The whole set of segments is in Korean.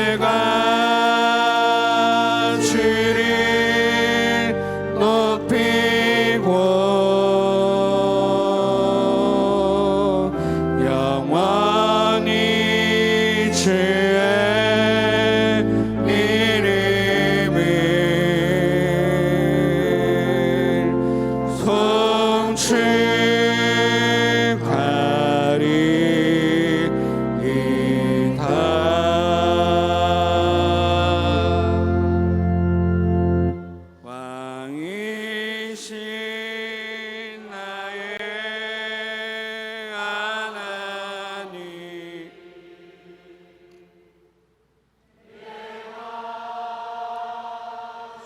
내가 주를 높이고 영원히 주의 이름을 송축하리이다. 왕이신 나의 하나님,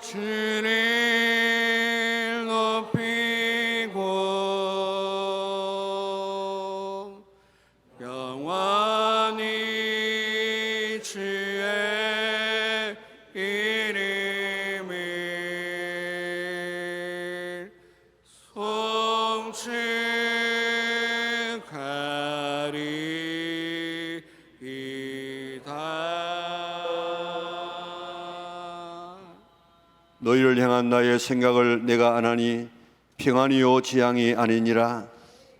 주를 높이고 영원히 주의 이름을 송축하리이다. 너희를 향한 나의 생각을 내가 아나니 평안이요 지향이 아니니라.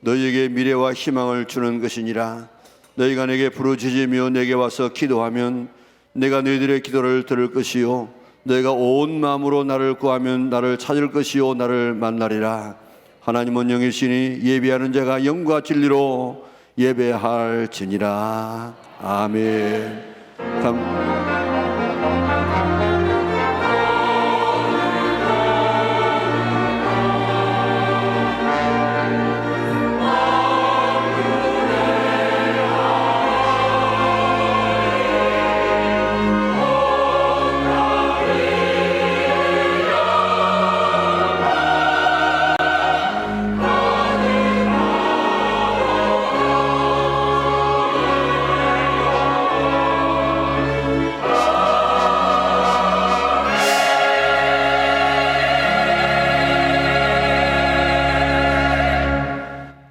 너희에게 미래와 희망을 주는 것이니라. 너희가 내게 부르짖으며 내게 와서 기도하면 내가 너희들의 기도를 들을 것이요 너희가 온 마음으로 나를 구하면 나를 찾을 것이요 나를 만나리라. 하나님은 영이시니 예배하는 자가 영과 진리로 예배할지니라. 아멘.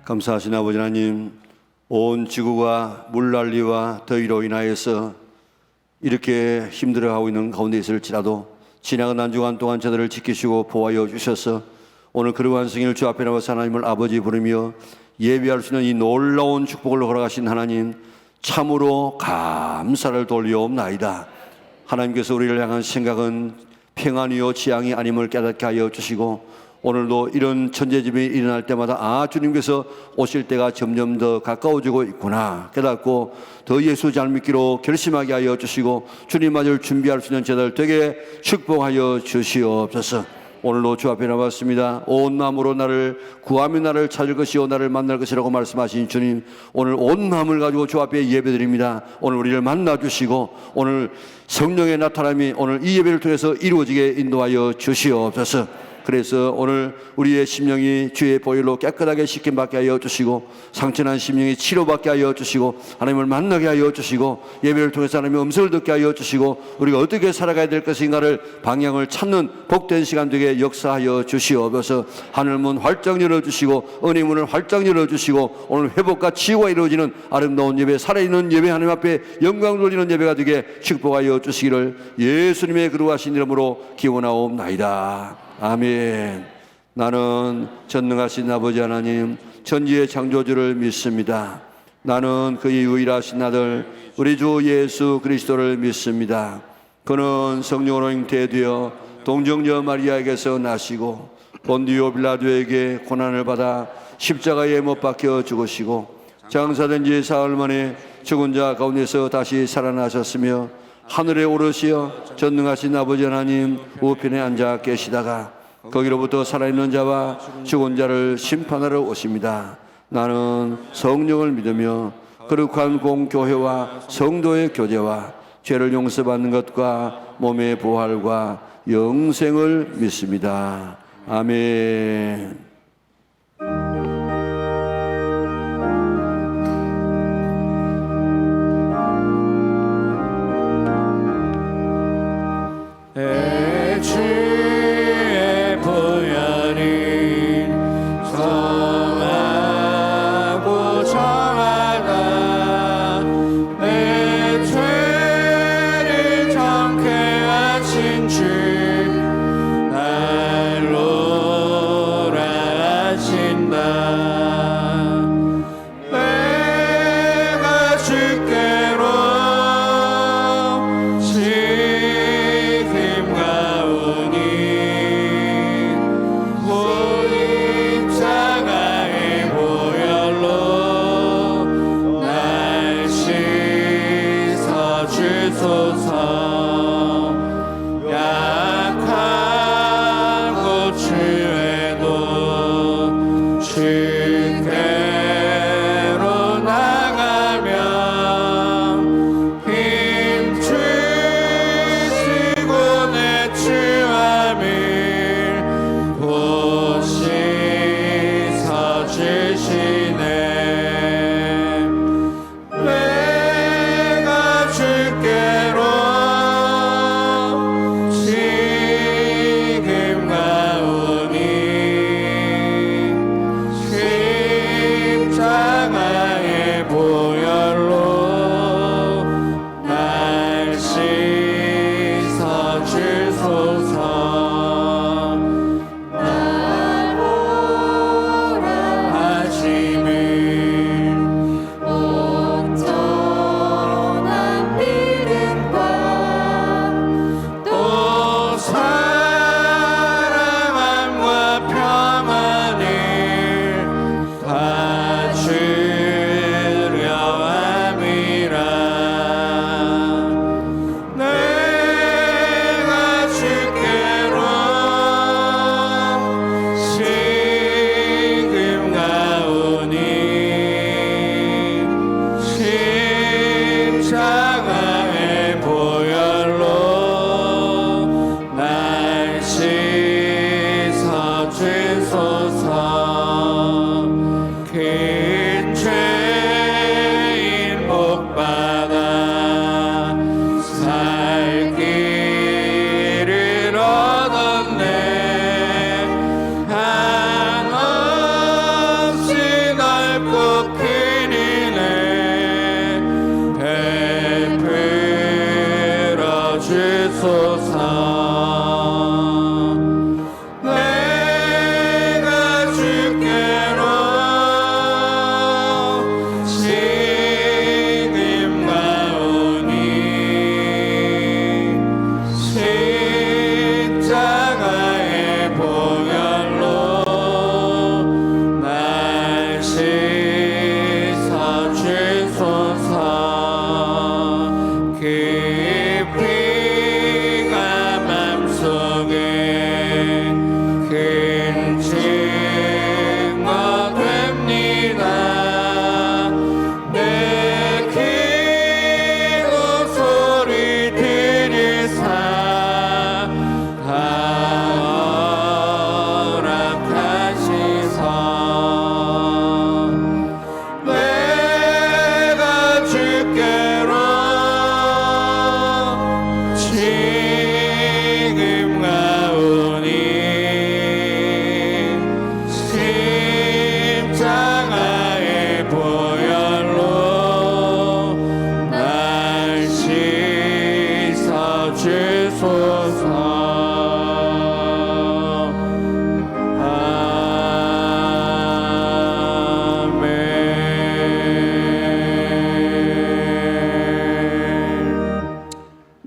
감사하신 아버지 하나님, 온 지구가 물난리와 더위로 인하여서 이렇게 힘들어하고 있는 가운데 있을지라도 지나간 한 주간 동안 저들을 지키시고 보호하여 주셔서 오늘 그러한 성일 주 앞에 나와서 하나님을 아버지 부르며 예배할 수 있는 이 놀라운 축복을 허락하신 하나님, 참으로 감사를 돌려옵나이다. 하나님께서 우리를 향한 생각은 평안이요 지향이 아님을 깨닫게 하여 주시고 오늘도 이런 천재짐이 일어날 때마다 주님께서 오실 때가 점점 더 가까워지고 있구나 깨닫고 더 예수 잘 믿기로 결심하게 하여 주시고 주님 맞을 준비할 수 있는 저들 되게 축복하여 주시옵소서. 오늘도 주 앞에 나왔습니다. 온 마음으로 나를 구하며 나를 찾을 것이요 나를 만날 것이라고 말씀하신 주님, 오늘 온 마음을 가지고 주 앞에 예배드립니다. 오늘 우리를 만나주시고 오늘 성령의 나타남이 오늘 이 예배를 통해서 이루어지게 인도하여 주시옵소서. 그래서 오늘 우리의 심령이 주의 보혈로 깨끗하게 씻김받게 하여 주시고 상처난 심령이 치료받게 하여 주시고 하나님을 만나게 하여 주시고 예배를 통해서 하나님의 음성을 듣게 하여 주시고 우리가 어떻게 살아가야 될 것인가를 방향을 찾는 복된 시간 되게 역사하여 주시옵소서. 하늘문 활짝 열어주시고 은혜의 문을 활짝 열어주시고 오늘 회복과 치유가 이루어지는 아름다운 예배, 살아있는 예배, 하나님 앞에 영광 돌리는 예배가 되게 축복하여 주시기를 예수님의 거룩하신 이름으로 기원하옵나이다. 아멘. 나는 전능하신 아버지 하나님 천지의 창조주를 믿습니다. 나는 그의 유일하신 아들 우리 주 예수 그리스도를 믿습니다. 그는 성령으로 잉태되어 동정녀 마리아에게서 나시고 본디오 빌라도에게 고난을 받아 십자가에 못 박혀 죽으시고 장사된 지 사흘 만에 죽은 자 가운데서 다시 살아나셨으며 하늘에 오르시어 전능하신 아버지 하나님 우편에 앉아 계시다가 거기로부터 살아있는 자와 죽은 자를 심판하러 오십니다. 나는 성령을 믿으며 거룩한 공교회와 성도의 교제와 죄를 용서받는 것과 몸의 부활과 영생을 믿습니다. 아멘. 주의 보혈이 성하고 정하다 내 죄를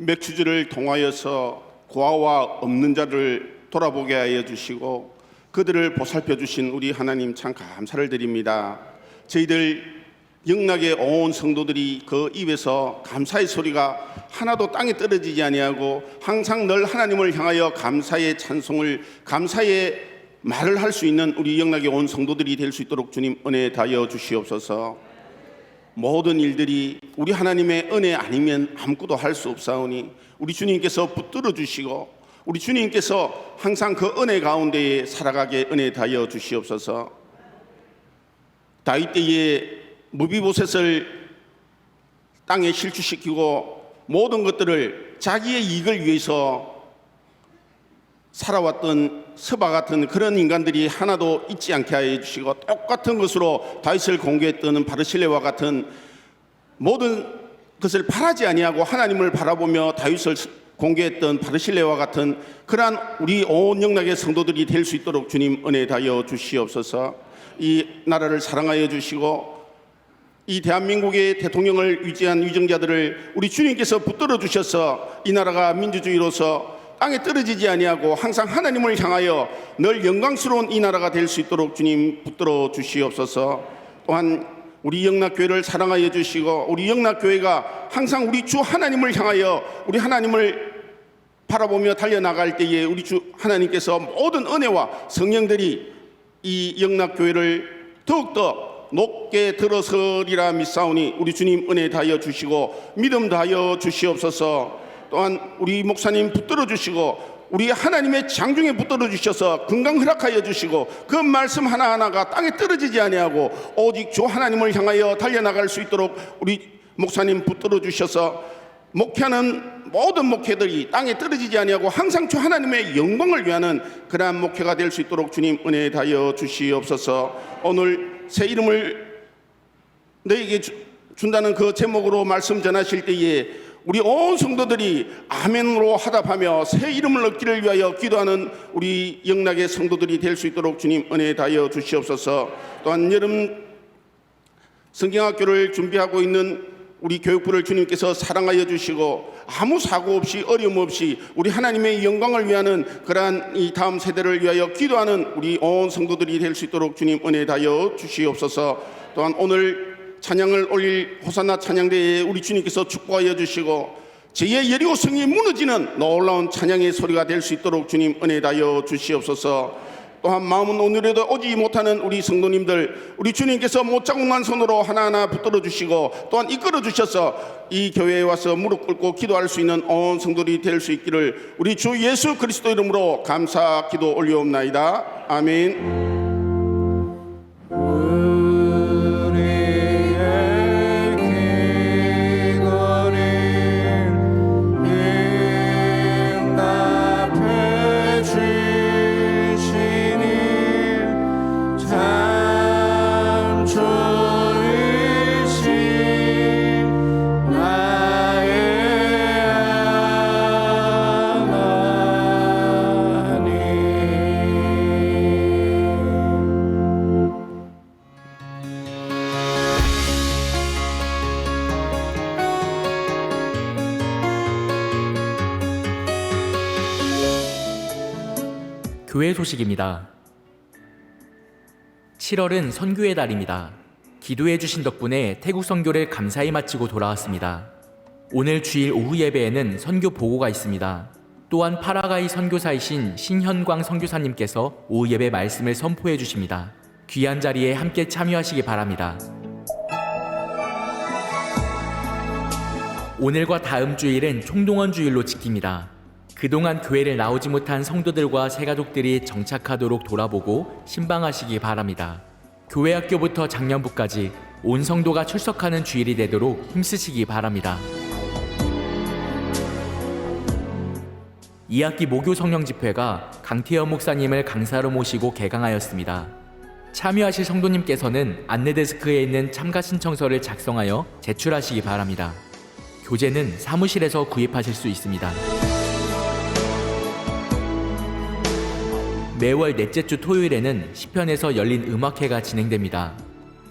맥주주를 통하여서 고아와 없는 자를 돌아보게 하여 주시고 그들을 보살펴 주신 우리 하나님 참 감사를 드립니다. 저희들 영락의 온 성도들이 그 입에서 감사의 소리가 하나도 땅에 떨어지지 아니하고 항상 늘 하나님을 향하여 감사의 찬송을, 감사의 말을 할 수 있는 우리 영락의 온 성도들이 될 수 있도록 주님 은혜 다하여 주시옵소서. 모든 일들이 우리 하나님의 은혜 아니면 아무것도 할 수 없사오니 우리 주님께서 붙들어 주시고 우리 주님께서 항상 그 은혜 가운데에 살아가게 은혜 다하여 주시옵소서. 다윗 때에 무비보셋을 땅에 실추시키고 모든 것들을 자기의 이익을 위해서 살아왔던 스바 같은 그런 인간들이 하나도 잊지 않게 하여 주시고 똑같은 것으로 다윗을 공개했던 바르실레와 같은 모든 것을 바라지 아니하고 하나님을 바라보며 다윗을 공개했던 바르실레와 같은 그러한 우리 온 영락의 성도들이 될 수 있도록 주님 은혜 다하여 주시옵소서. 이 나라를 사랑하여 주시고 이 대한민국의 대통령을 위지한 위정자들을 우리 주님께서 붙들어 주셔서 이 나라가 민주주의로서 땅에 떨어지지 아니하고 항상 하나님을 향하여 늘 영광스러운 이 나라가 될 수 있도록 주님 붙들어 주시옵소서. 또한 우리 영락교회를 사랑하여 주시고 우리 영락교회가 항상 우리 주 하나님을 향하여 우리 하나님을 바라보며 달려나갈 때에 우리 주 하나님께서 모든 은혜와 성령들이 이 영락교회를 더욱더 높게 들어서리라 믿사오니 우리 주님 은혜 다하여 주시고 믿음 다하여 주시옵소서. 또한 우리 목사님 붙들어 주시고 우리 하나님의 장중에 붙들어 주셔서 건강 허락하여 주시고 그 말씀 하나하나가 땅에 떨어지지 아니하고 오직 주 하나님을 향하여 달려나갈 수 있도록 우리 목사님 붙들어 주셔서 목회하는 모든 목회들이 땅에 떨어지지 아니하고 항상 주 하나님의 영광을 위하는 그러한 목회가 될 수 있도록 주님 은혜 다하여 주시옵소서. 오늘 새 이름을 너에게 준다는 그 제목으로 말씀 전하실 때에 우리 온 성도들이 아멘으로 화답하며 새 이름을 얻기를 위하여 기도하는 우리 영락의 성도들이 될 수 있도록 주님 은혜 다하여 주시옵소서. 또한 여름 성경학교를 준비하고 있는 우리 교육부를 주님께서 사랑하여 주시고 아무 사고 없이 어려움 없이 우리 하나님의 영광을 위하는 그러한 이 다음 세대를 위하여 기도하는 우리 온 성도들이 될 수 있도록 주님 은혜 다하여 주시옵소서. 또한 오늘 찬양을 올릴 호산나 찬양대에 우리 주님께서 축복하여 주시고 제2의 여리고 성이 무너지는 놀라운 찬양의 소리가 될 수 있도록 주님 은혜 다하여 주시옵소서. 또한 마음은 오늘에도 오지 못하는 우리 성도님들 우리 주님께서 못자국난 손으로 하나하나 붙들어 주시고 또한 이끌어 주셔서 이 교회에 와서 무릎 꿇고 기도할 수 있는 온 성도들이 될 수 있기를 우리 주 예수 그리스도 이름으로 감사 기도 올려옵나이다. 아멘. 교회 소식입니다. 7월은 선교의 달입니다. 기도해 주신 덕분에 태국 선교를 감사히 마치고 돌아왔습니다. 오늘 주일 오후 예배에는 선교 보고가 있습니다. 또한 파라가이 선교사이신 신현광 선교사님께서 오후 예배 말씀을 선포해 주십니다. 귀한 자리에 함께 참여하시기 바랍니다. 오늘과 다음 주일은 총동원 주일로 지킵니다. 그동안 교회를 나오지 못한 성도들과 새가족들이 정착하도록 돌아보고 신방하시기 바랍니다. 교회 학교부터 장년부까지 온 성도가 출석하는 주일이 되도록 힘쓰시기 바랍니다. 2학기 모교 성령 집회가 강태현 목사님을 강사로 모시고 개강하였습니다. 참여하실 성도님께서는 안내 데스크에 있는 참가 신청서를 작성하여 제출하시기 바랍니다. 교재는 사무실에서 구입하실 수 있습니다. 매월 넷째 주 토요일에는 시편에서 열린 음악회가 진행됩니다.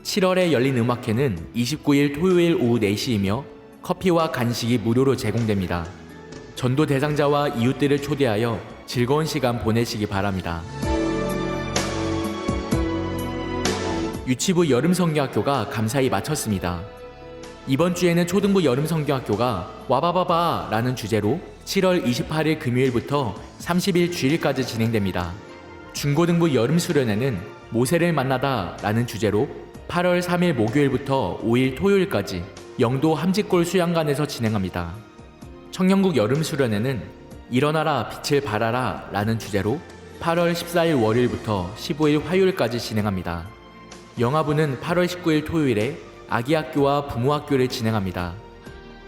7월에 열린 음악회는 29일 토요일 오후 4시이며 커피와 간식이 무료로 제공됩니다. 전도 대상자와 이웃들을 초대하여 즐거운 시간 보내시기 바랍니다. 유치부 여름성경학교가 감사히 마쳤습니다. 이번 주에는 초등부 여름성경학교가 와바바바 라는 주제로 7월 28일 금요일부터 30일 주일까지 진행됩니다. 중고등부 여름수련회는 모세를 만나다 라는 주제로 8월 3일 목요일부터 5일 토요일까지 영도 함직골 수양관에서 진행합니다. 청년국 여름수련회는 일어나라 빛을 발하라 라는 주제로 8월 14일 월요일부터 15일 화요일까지 진행합니다. 영아부는 8월 19일 토요일에 아기학교와 부모학교를 진행합니다.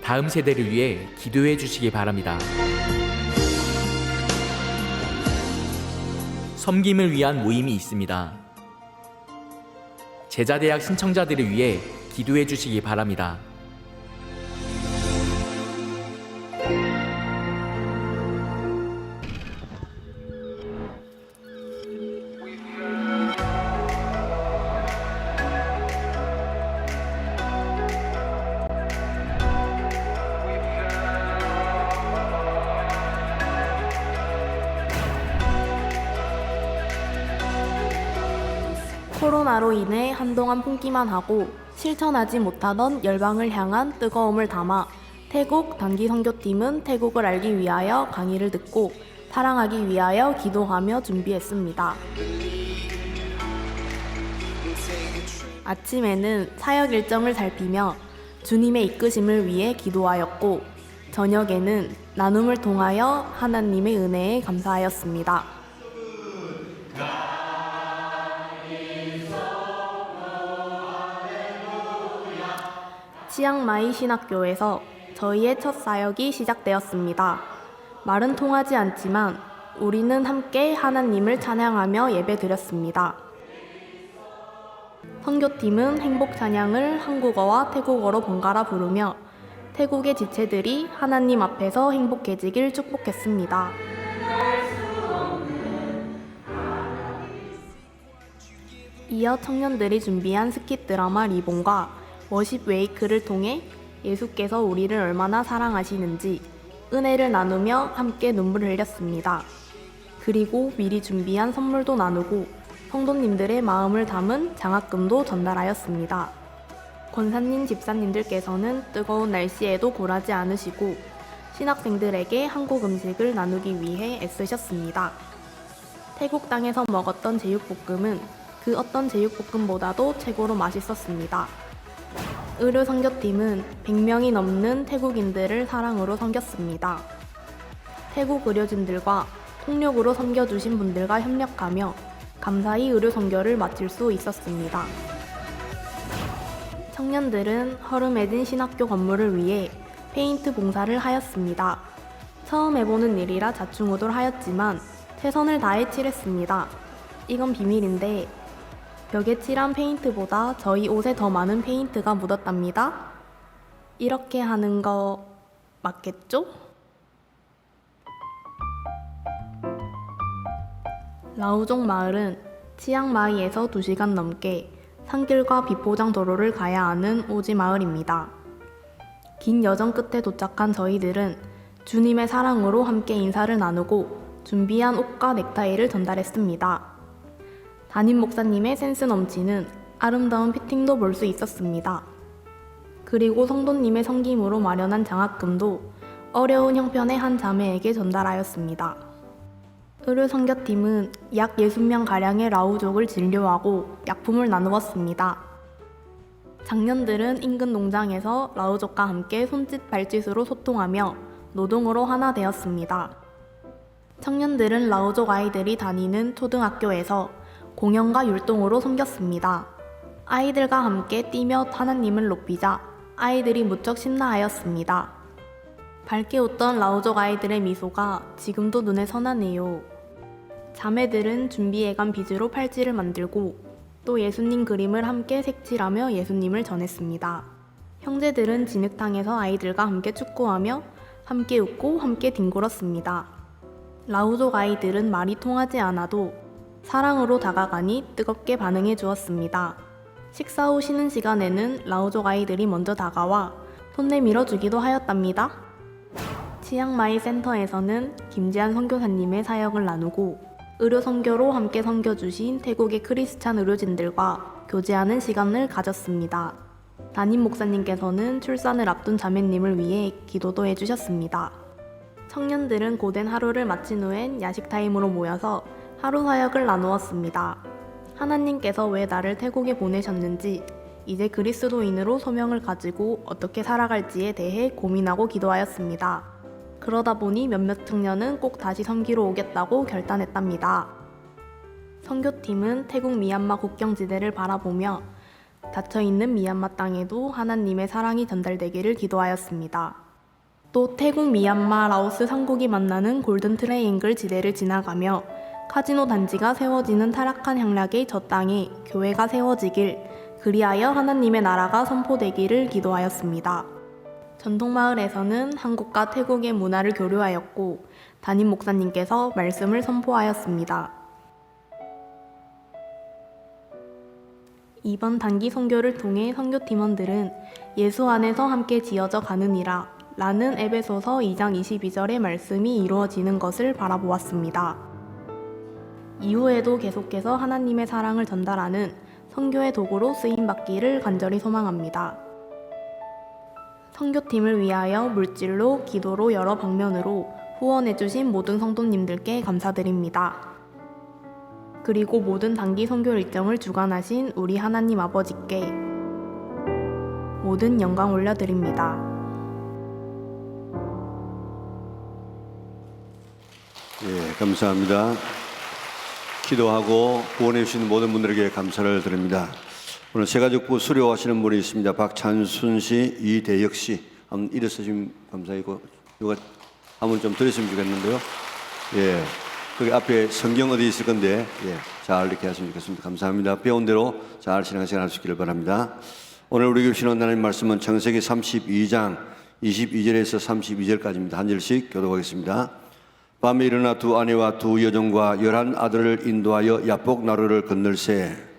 다음 세대를 위해 기도해 주시기 바랍니다. 섬김을 위한 모임이 있습니다. 제자대학 신청자들을 위해 기도해 주시기 바랍니다. 코로나로 인해 한동안 품기만 하고 실천하지 못하던 열방을 향한 뜨거움을 담아 태국 단기 선교팀은 태국을 알기 위하여 강의를 듣고 사랑하기 위하여 기도하며 준비했습니다. 아침에는 사역 일정을 살피며 주님의 이끄심을 위해 기도하였고 저녁에는 나눔을 통하여 하나님의 은혜에 감사하였습니다. 치앙마이 신학교에서 저희의 첫 사역이 시작되었습니다. 말은 통하지 않지만 우리는 함께 하나님을 찬양하며 예배드렸습니다. 선교팀은 행복 찬양을 한국어와 태국어로 번갈아 부르며 태국의 지체들이 하나님 앞에서 행복해지길 축복했습니다. 이어 청년들이 준비한 스킷 드라마 리본과 워십 웨이크를 통해 예수께서 우리를 얼마나 사랑하시는지 은혜를 나누며 함께 눈물을 흘렸습니다. 그리고 미리 준비한 선물도 나누고 성도님들의 마음을 담은 장학금도 전달하였습니다. 권사님, 집사님들께서는 뜨거운 날씨에도 굴하지 않으시고 신학생들에게 한국 음식을 나누기 위해 애쓰셨습니다. 태국 땅에서 먹었던 제육볶음은 그 어떤 제육볶음보다도 최고로 맛있었습니다. 의료 선교팀은 100명이 넘는 태국인들을 사랑으로 섬겼습니다. 태국 의료진들과 통역으로 섬겨주신 분들과 협력하며 감사히 의료 선교를 마칠 수 있었습니다. 청년들은 허름해진 신학교 건물을 위해 페인트 봉사를 하였습니다. 처음 해보는 일이라 자충우돌하였지만 최선을 다해 칠했습니다. 이건 비밀인데 벽에 칠한 페인트보다 저희 옷에 더 많은 페인트가 묻었답니다. 이렇게 하는 거 맞겠죠? 라우종 마을은 치앙마이에서 2시간 넘게 산길과 비포장 도로를 가야 하는 오지 마을입니다. 긴 여정 끝에 도착한 저희들은 주님의 사랑으로 함께 인사를 나누고 준비한 옷과 넥타이를 전달했습니다. 담임 목사님의 센스 넘치는 아름다운 피팅도 볼 수 있었습니다. 그리고 성도님의 섬김으로 마련한 장학금도 어려운 형편의 한 자매에게 전달하였습니다. 의료 선교팀은 약 60명가량의 라우족을 진료하고 약품을 나누었습니다. 장년들은 인근 농장에서 라우족과 함께 손짓 발짓으로 소통하며 노동으로 하나 되었습니다. 청년들은 라우족 아이들이 다니는 초등학교에서 공연과 율동으로 섬겼습니다. 아이들과 함께 뛰며 하나님을 높이자 아이들이 무척 신나하였습니다. 밝게 웃던 라우족 아이들의 미소가 지금도 눈에 선하네요. 자매들은 준비해간 비즈로 팔찌를 만들고 또 예수님 그림을 함께 색칠하며 예수님을 전했습니다. 형제들은 진흙탕에서 아이들과 함께 축구하며 함께 웃고 함께 뒹굴었습니다. 라우족 아이들은 말이 통하지 않아도 사랑으로 다가가니 뜨겁게 반응해 주었습니다. 식사 후 쉬는 시간에는 라우족 아이들이 먼저 다가와 손 내밀어 주기도 하였답니다. 치앙마이 센터에서는 김재한 선교사님의 사역을 나누고 의료 선교로 함께 선교주신 태국의 크리스찬 의료진들과 교제하는 시간을 가졌습니다. 담임 목사님께서는 출산을 앞둔 자매님을 위해 기도도 해주셨습니다. 청년들은 고된 하루를 마친 후엔 야식 타임으로 모여서 하루 사역을 나누었습니다. 하나님께서 왜 나를 태국에 보내셨는지, 이제 그리스도인으로 소명을 가지고 어떻게 살아갈지에 대해 고민하고 기도하였습니다. 그러다 보니 몇몇 청년은 꼭 다시 섬기러 오겠다고 결단했답니다. 선교팀은 태국 미얀마 국경지대를 바라보며 닫혀있는 미얀마 땅에도 하나님의 사랑이 전달되기를 기도하였습니다. 또 태국, 미얀마, 라오스 3국이 만나는 골든 트라이앵글 지대를 지나가며 카지노 단지가 세워지는 타락한 향락의 저 땅에 교회가 세워지길, 그리하여 하나님의 나라가 선포되기를 기도하였습니다. 전통마을에서는 한국과 태국의 문화를 교류하였고 담임 목사님께서 말씀을 선포하였습니다. 이번 단기 선교를 통해 선교팀원들은 예수 안에서 함께 지어져 가느니라 라는 에베소서 2장 22절의 말씀이 이루어지는 것을 바라보았습니다. 이후에도 계속해서 하나님의 사랑을 전달하는 선교의 도구로 쓰임받기를 간절히 소망합니다. 선교팀을 위하여 물질로, 기도로 여러 방면으로 후원해주신 모든 성도님들께 감사드립니다. 그리고 모든 단기 선교 일정을 주관하신 우리 하나님 아버지께 모든 영광 올려드립니다. 예, 감사합니다. 기도하고 후원해 주신 모든 분들에게 감사를 드립니다. 오늘 세가족부 수료하시는 분이 있습니다. 박찬순 씨, 이대혁 씨. 한번 일어서시면 감사하고 누가 한번 좀 드렸으면 좋겠는데요. 예, 거기 앞에 성경 어디 있을 건데 잘 이렇게 하시면 좋겠습니다. 감사합니다. 배운 대로 잘 신앙생활 할 수 있기를 바랍니다. 오늘 우리 교시는 하나님 말씀은 창세기 32장 22절에서 32절까지입니다. 한 절씩 교독하겠습니다. 밤에 일어나 두 아내와 두 여종과 11 아들을 인도하여 야복 나루를 건널세.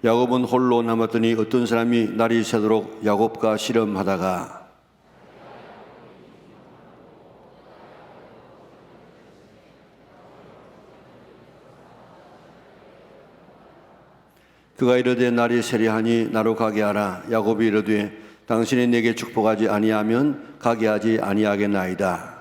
야곱은 홀로 남았더니 어떤 사람이 날이 새도록 야곱과 씨름하다가 그가 이르되 날이 새려하니 나로 가게 하라. 야곱이 이르되 당신이 내게 축복하지 아니하면 가게 하지 아니하겠나이다.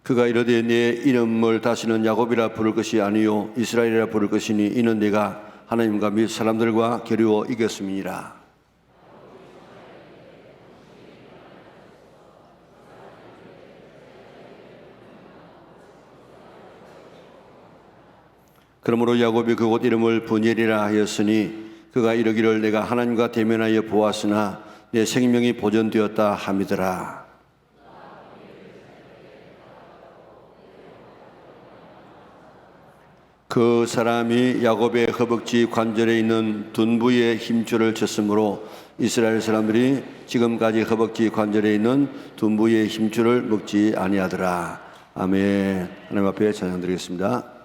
그가 이르되 내 이름을 다시는 야곱이라 부를 것이 아니요 이스라엘이라 부를 것이니 이는 내가 하나님과 및 사람들과 겨루어 이겼음이니라. 그러므로 야곱이 그곳 이름을 브니엘이라 하였으니 그가 이르기를 내가 하나님과 대면하여 보았으나 내 생명이 보존되었다 함이더라. 그 사람이 야곱의 허벅지 관절에 있는 둔부의 힘줄을 쳤으므로 이스라엘 사람들이 지금까지 허벅지 관절에 있는 둔부의 힘줄을 먹지 아니하더라. 아멘. 하나님 앞에 찬양드리겠습니다.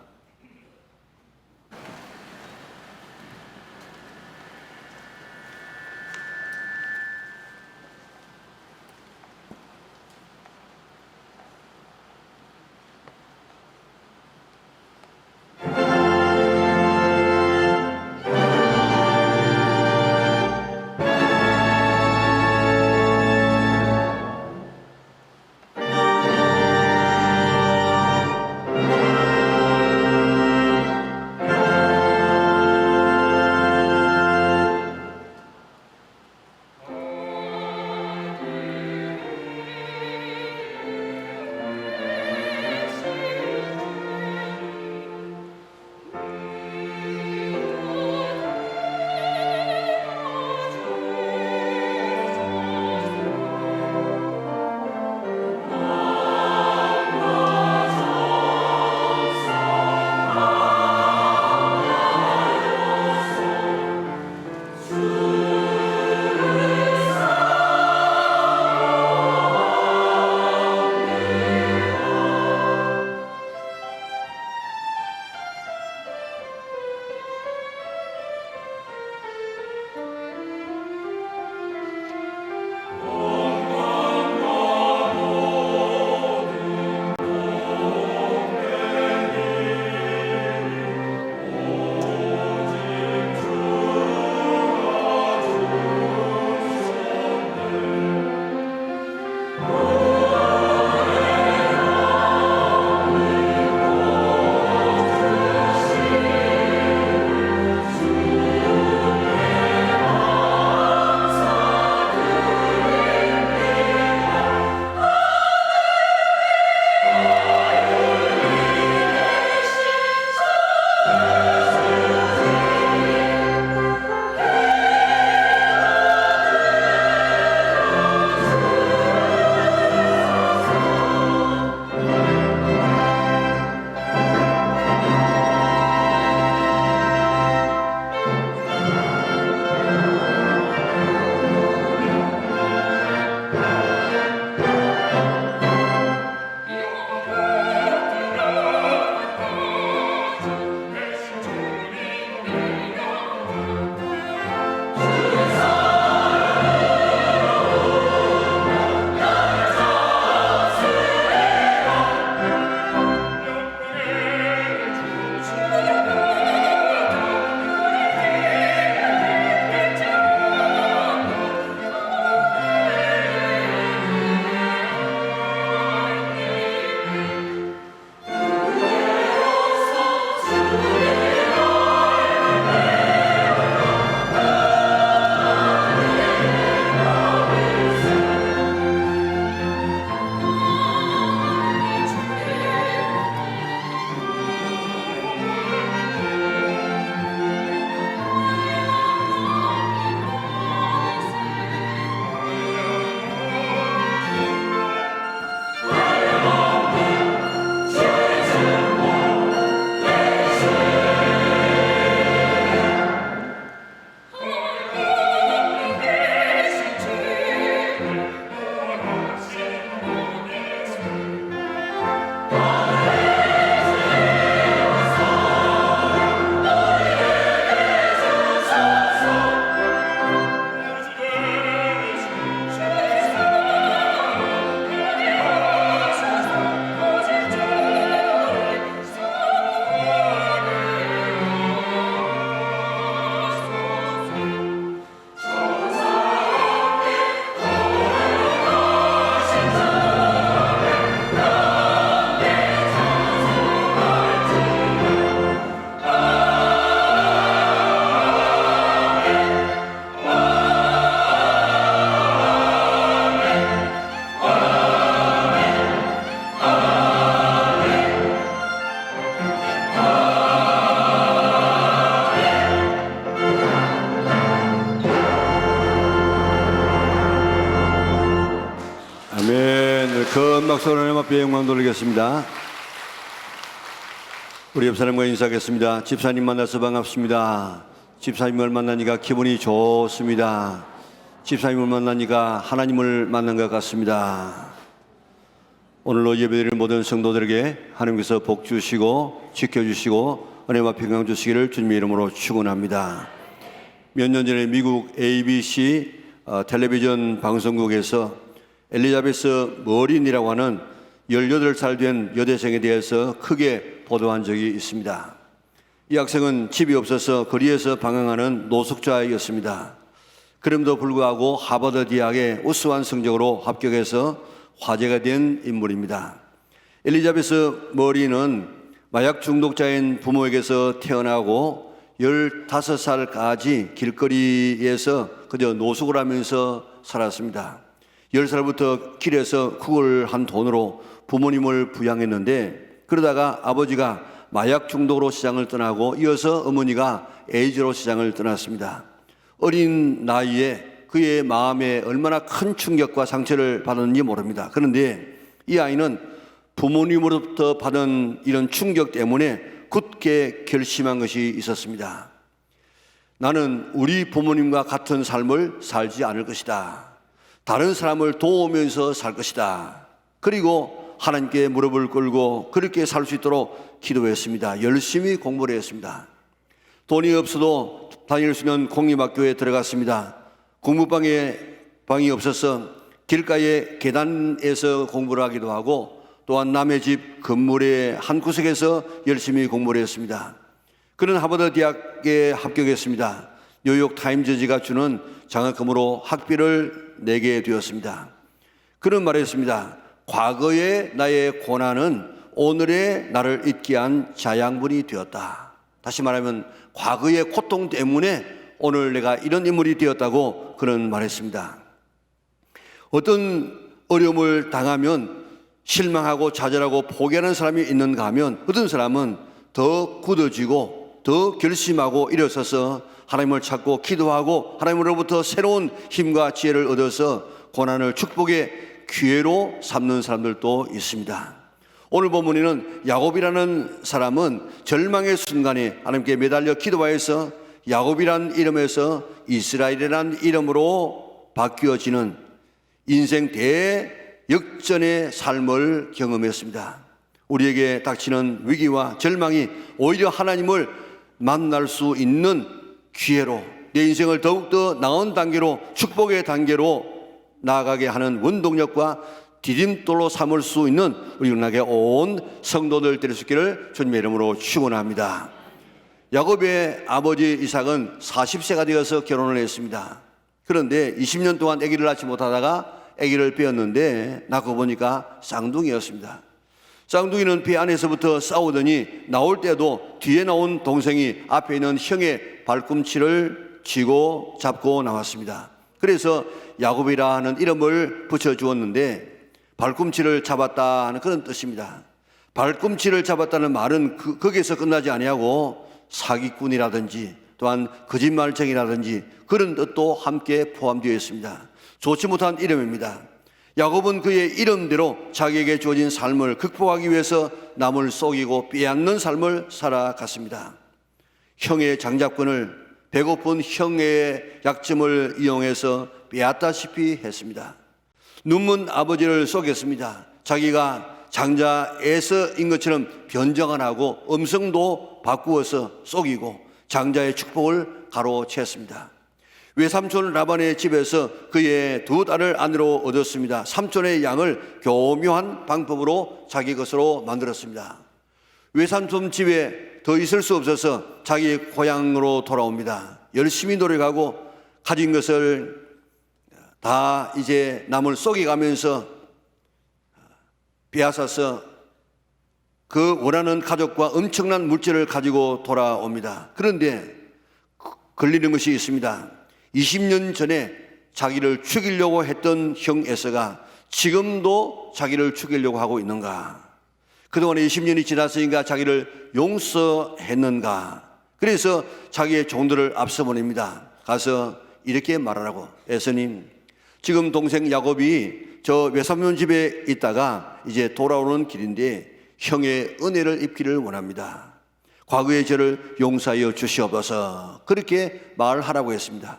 앞에 영광 돌리겠습니다. 우리 옆 사람과 인사하겠습니다. 집사님 만나서 반갑습니다. 집사님을 만나니까 기분이 좋습니다. 집사님을 만나니까 하나님을 만난 것 같습니다. 오늘로 예배드리는 모든 성도들에게 하나님께서 복 주시고 지켜주시고 은혜와 평강 주시기를 주님의 이름으로 축원합니다. 몇 년 전에 미국 ABC 텔레비전 방송국에서 엘리자베스 머린이라고 하는 18살 된 여대생에 대해서 크게 보도한 적이 있습니다. 이 학생은 집이 없어서 거리에서 방황하는 노숙자였습니다. 그럼에도 불구하고 하버드 대학에 우수한 성적으로 합격해서 화제가 된 인물입니다. 엘리자베스 머린은 마약 중독자인 부모에게서 태어나고 15살까지 길거리에서 그저 노숙을 하면서 살았습니다. 10살부터 길에서 구걸한 돈으로 부모님을 부양했는데 그러다가 아버지가 마약 중독으로 시장을 떠나고 이어서 어머니가 에이즈로 시장을 떠났습니다. 어린 나이에 그의 마음에 얼마나 큰 충격과 상처를 받았는지 모릅니다. 그런데 이 아이는 부모님으로부터 받은 이런 충격 때문에 굳게 결심한 것이 있었습니다. 나는 우리 부모님과 같은 삶을 살지 않을 것이다. 다른 사람을 도우면서 살 것이다. 그리고 하나님께 무릎을 꿇고 그렇게 살 수 있도록 기도했습니다. 열심히 공부를 했습니다. 돈이 없어도 다닐 수 있는 공립학교에 들어갔습니다. 방이 없어서 길가의 계단에서 공부를 하기도 하고 또한 남의 집 건물의 한 구석에서 열심히 공부를 했습니다. 그는 하버드 대학에 합격했습니다. 뉴욕 타임즈지가 주는 장학금으로 학비를 내게 되었습니다. 그는 말했습니다. 과거의 나의 고난은 오늘의 나를 있게 한 자양분이 되었다. 다시 말하면 과거의 고통 때문에 오늘 내가 이런 인물이 되었다고 그는 말했습니다. 어떤 어려움을 당하면 실망하고 좌절하고 포기하는 사람이 있는가 하면 어떤 사람은 더 굳어지고 더 결심하고 일어서서 하나님을 찾고 기도하고 하나님으로부터 새로운 힘과 지혜를 얻어서 고난을 축복의 기회로 삼는 사람들도 있습니다. 오늘 본문에는 야곱이라는 사람은 절망의 순간에 하나님께 매달려 기도하여서 야곱이라는 이름에서 이스라엘이라는 이름으로 바뀌어지는 인생 대역전의 삶을 경험했습니다. 우리에게 닥치는 위기와 절망이 오히려 하나님을 만날 수 있는 기회로 내 인생을 더욱더 나은 단계로 축복의 단계로 나아가게 하는 원동력과 디딤돌로 삼을 수 있는 우리 은하계 온 성도들 될 수 있기를 주님의 이름으로 축원합니다. 야곱의 아버지 이삭은 40세가 되어서 결혼을 했습니다. 그런데 20년 동안 아기를 낳지 못하다가 아기를 빼었는데 낳고 보니까 쌍둥이였습니다. 쌍둥이는 배 안에서부터 싸우더니 나올 때도 뒤에 나온 동생이 앞에 있는 형의 발꿈치를 쥐고 잡고 나왔습니다. 그래서 야곱이라 하는 이름을 붙여주었는데 발꿈치를 잡았다 하는 그런 뜻입니다. 발꿈치를 잡았다는 말은 거기에서 끝나지 아니하고 사기꾼이라든지 또한 거짓말쟁이라든지 그런 뜻도 함께 포함되어 있습니다. 좋지 못한 이름입니다. 야곱은 그의 이름대로 자기에게 주어진 삶을 극복하기 위해서 남을 속이고 빼앗는 삶을 살아갔습니다. 형의 장자권을 배고픈 형의 약점을 이용해서 빼앗다시피 했습니다. 눈먼 아버지를 속였습니다. 자기가 장자 에서인 것처럼 변정을 하고 음성도 바꾸어서 속이고 장자의 축복을 가로챘습니다. 외삼촌 라반의 집에서 그의 두 딸을 아내로 얻었습니다. 삼촌의 양을 교묘한 방법으로 자기 것으로 만들었습니다. 외삼촌 집에 더 있을 수 없어서 자기 고향으로 돌아옵니다. 열심히 노력하고 가진 것을 다 이제 남을 속여가면서 빼앗아서 그 원하는 가족과 엄청난 물질을 가지고 돌아옵니다. 그런데 걸리는 것이 있습니다. 20년 전에 자기를 죽이려고 했던 형 에서가 지금도 자기를 죽이려고 하고 있는가? 그동안에 20년이 지났으니까 자기를 용서했는가? 그래서 자기의 종들을 앞서 보냅니다. 가서 이렇게 말하라고. 에서님, 지금 동생 야곱이 저 외삼촌 집에 있다가 이제 돌아오는 길인데 형의 은혜를 입기를 원합니다. 과거의 저를 용서하여 주시옵소서. 그렇게 말하라고 했습니다.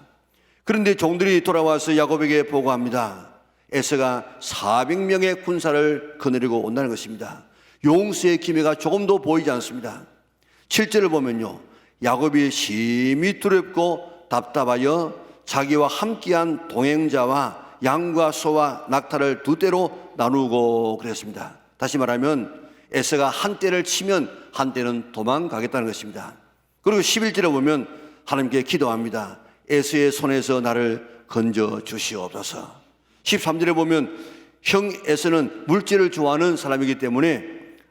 그런데 종들이 돌아와서 야곱에게 보고합니다. 에서가 400명의 군사를 거느리고 온다는 것입니다. 용서의 기미가 조금도 보이지 않습니다. 7절을 보면요, 야곱이 심히 두렵고 답답하여 자기와 함께한 동행자와 양과 소와 낙타를 두 떼로 나누고 그랬습니다. 다시 말하면 에서가 한 떼를 치면 한 떼는 도망가겠다는 것입니다. 그리고 11절에 보면 하나님께 기도합니다. 에서의 손에서 나를 건져 주시옵소서. 13절에 보면 형 에서는 물질을 좋아하는 사람이기 때문에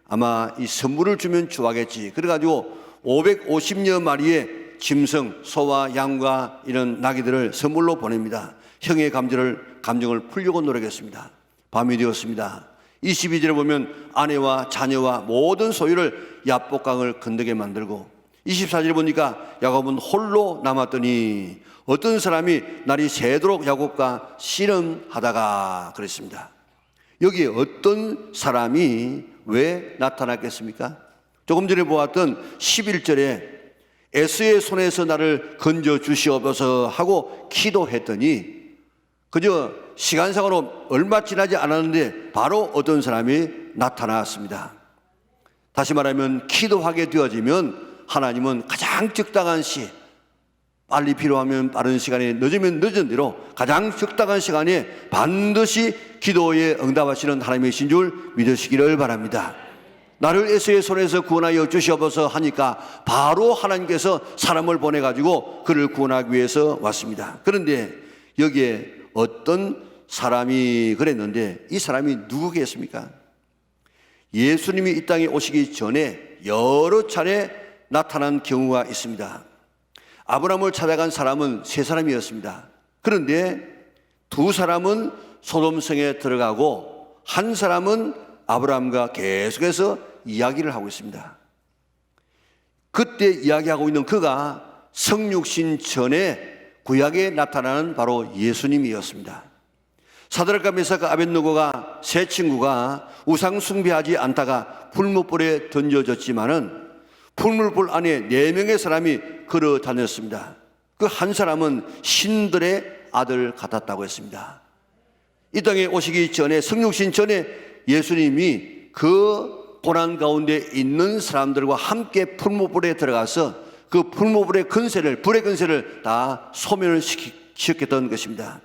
아마 이 선물을 주면 좋아하겠지. 그래가지고 550여 마리의 짐승, 소와 양과 이런 나귀들을 선물로 보냅니다. 형의 감정을 풀려고 노력했습니다. 밤이 되었습니다. 22절에 보면 아내와 자녀와 모든 소유를 야복강을 건너게 만들고 24절에 보니까 야곱은 홀로 남았더니 어떤 사람이 날이 새도록 야곱과 씨름하다가 그랬습니다. 여기에 어떤 사람이 왜 나타났겠습니까? 조금 전에 보았던 11절에 에서의 손에서 나를 건져 주시옵소서 하고 기도했더니 그저 시간상으로 얼마 지나지 않았는데 바로 어떤 사람이 나타났습니다. 다시 말하면 기도하게 되어지면 하나님은 가장 적당한 시, 빨리 필요하면 빠른 시간에, 늦으면 늦은 대로 가장 적당한 시간에 반드시 기도에 응답하시는 하나님이신 줄 믿으시기를 바랍니다. 나를 에서의 손에서 구원하여 주시옵소서 하니까 바로 하나님께서 사람을 보내가지고 그를 구원하기 위해서 왔습니다. 그런데 여기에 어떤 사람이 그랬는데 이 사람이 누구겠습니까? 예수님이 이 땅에 오시기 전에 여러 차례 나타난 경우가 있습니다. 아브라함을 찾아간 사람은 세 사람이었습니다. 그런데 두 사람은 소돔성에 들어가고 한 사람은 아브라함과 계속해서 이야기를 하고 있습니다. 그때 이야기하고 있는 그가 성육신 전에 구약에 나타나는 바로 예수님이었습니다. 사드락과 메삭과 아벳느고가 세 친구가 우상 숭배하지 않다가 풀무불에 던져졌지만은 풀무불 안에 4명의 사람이 걸어 다녔습니다. 그 한 사람은 신들의 아들 같았다고 했습니다. 이 땅에 오시기 전에, 성육신 전에 예수님이 그 고난 가운데 있는 사람들과 함께 풀무불에 들어가서 그 풀무불의 근세를, 불의 근세를 다 소멸을 시켰던 것입니다.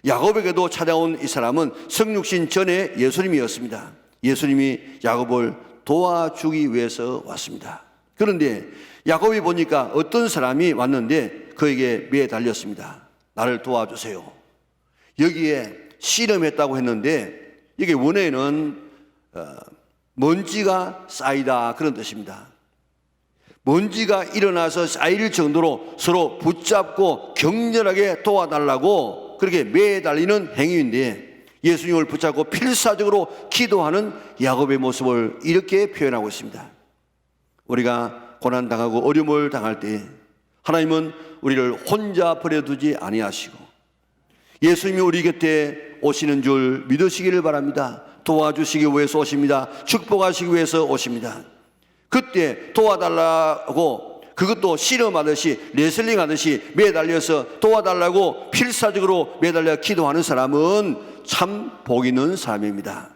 야곱에게도 찾아온 이 사람은 성육신 전에 예수님이었습니다. 예수님이 야곱을 도와주기 위해서 왔습니다. 그런데 야곱이 보니까 어떤 사람이 왔는데 그에게 매달렸습니다. 나를 도와주세요. 여기에 씨름했다고 했는데 이게 원래는 먼지가 쌓이다 그런 뜻입니다. 먼지가 일어나서 쌓일 정도로 서로 붙잡고 격렬하게 도와달라고 그렇게 매달리는 행위인데 예수님을 붙잡고 필사적으로 기도하는 야곱의 모습을 이렇게 표현하고 있습니다. 우리가 고난당하고 어려움을 당할 때 하나님은 우리를 혼자 버려두지 아니하시고 예수님이 우리 곁에 오시는 줄 믿으시기를 바랍니다. 도와주시기 위해서 오십니다. 축복하시기 위해서 오십니다. 그때 도와달라고 그것도 씨름하듯이 레슬링 하듯이 매달려서 도와달라고 필사적으로 매달려 기도하는 사람은 참 복 있는 사람입니다.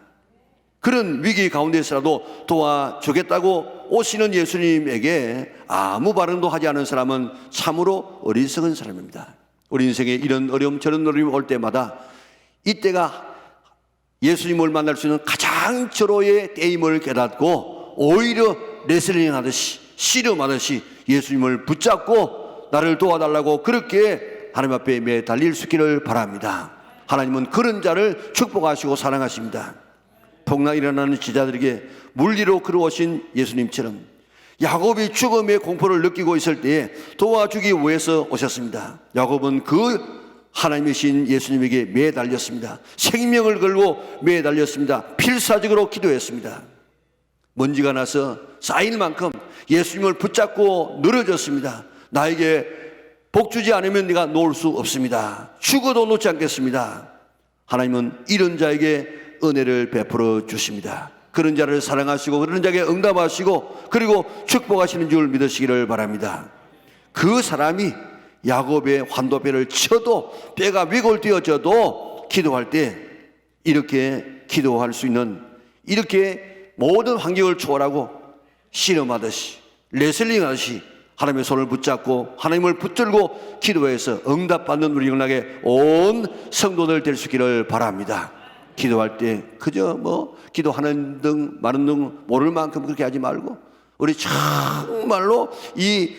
그런 위기 가운데서라도 도와주겠다고 오시는 예수님에게 아무 반응도 하지 않은 사람은 참으로 어리석은 사람입니다. 우리 인생에 이런 어려움 저런 어려움이 올 때마다 이때가 예수님을 만날 수 있는 가장 절호의 때임을 깨닫고 오히려 레슬링 하듯이 씨름하듯이 예수님을 붙잡고 나를 도와달라고 그렇게 하나님 앞에 매달릴 수 있기를 바랍니다. 하나님은 그런 자를 축복하시고 사랑하십니다. 풍랑 일어나는 지자들에게 물리로 걸어오신 예수님처럼 야곱이 죽음의 공포를 느끼고 있을 때에 도와주기 위해서 오셨습니다. 야곱은 그 하나님이신 예수님에게 매달렸습니다. 생명을 걸고 매달렸습니다. 필사적으로 기도했습니다. 먼지가 나서 쌓일 만큼 예수님을 붙잡고 늘어졌습니다. 나에게 복 주지 않으면 네가 놓을 수 없습니다. 죽어도 놓지 않겠습니다. 하나님은 이런 자에게 은혜를 베풀어 주십니다. 그런 자를 사랑하시고 그런 자에게 응답하시고 그리고 축복하시는 줄 믿으시기를 바랍니다. 그 사람이 야곱의 환도뼈를 쳐도 뼈가 위골되어져도 기도할 때 이렇게 기도할 수 있는, 이렇게 모든 환경을 초월하고 씨름하듯이 레슬링 하듯이 하나님의 손을 붙잡고 하나님을 붙들고 기도해서 응답받는 우리 영락의 온 성도들 될 수 있기를 바랍니다. 기도할 때 그저 기도하는 등 마는 등 모를 만큼 그렇게 하지 말고 우리 정말로 이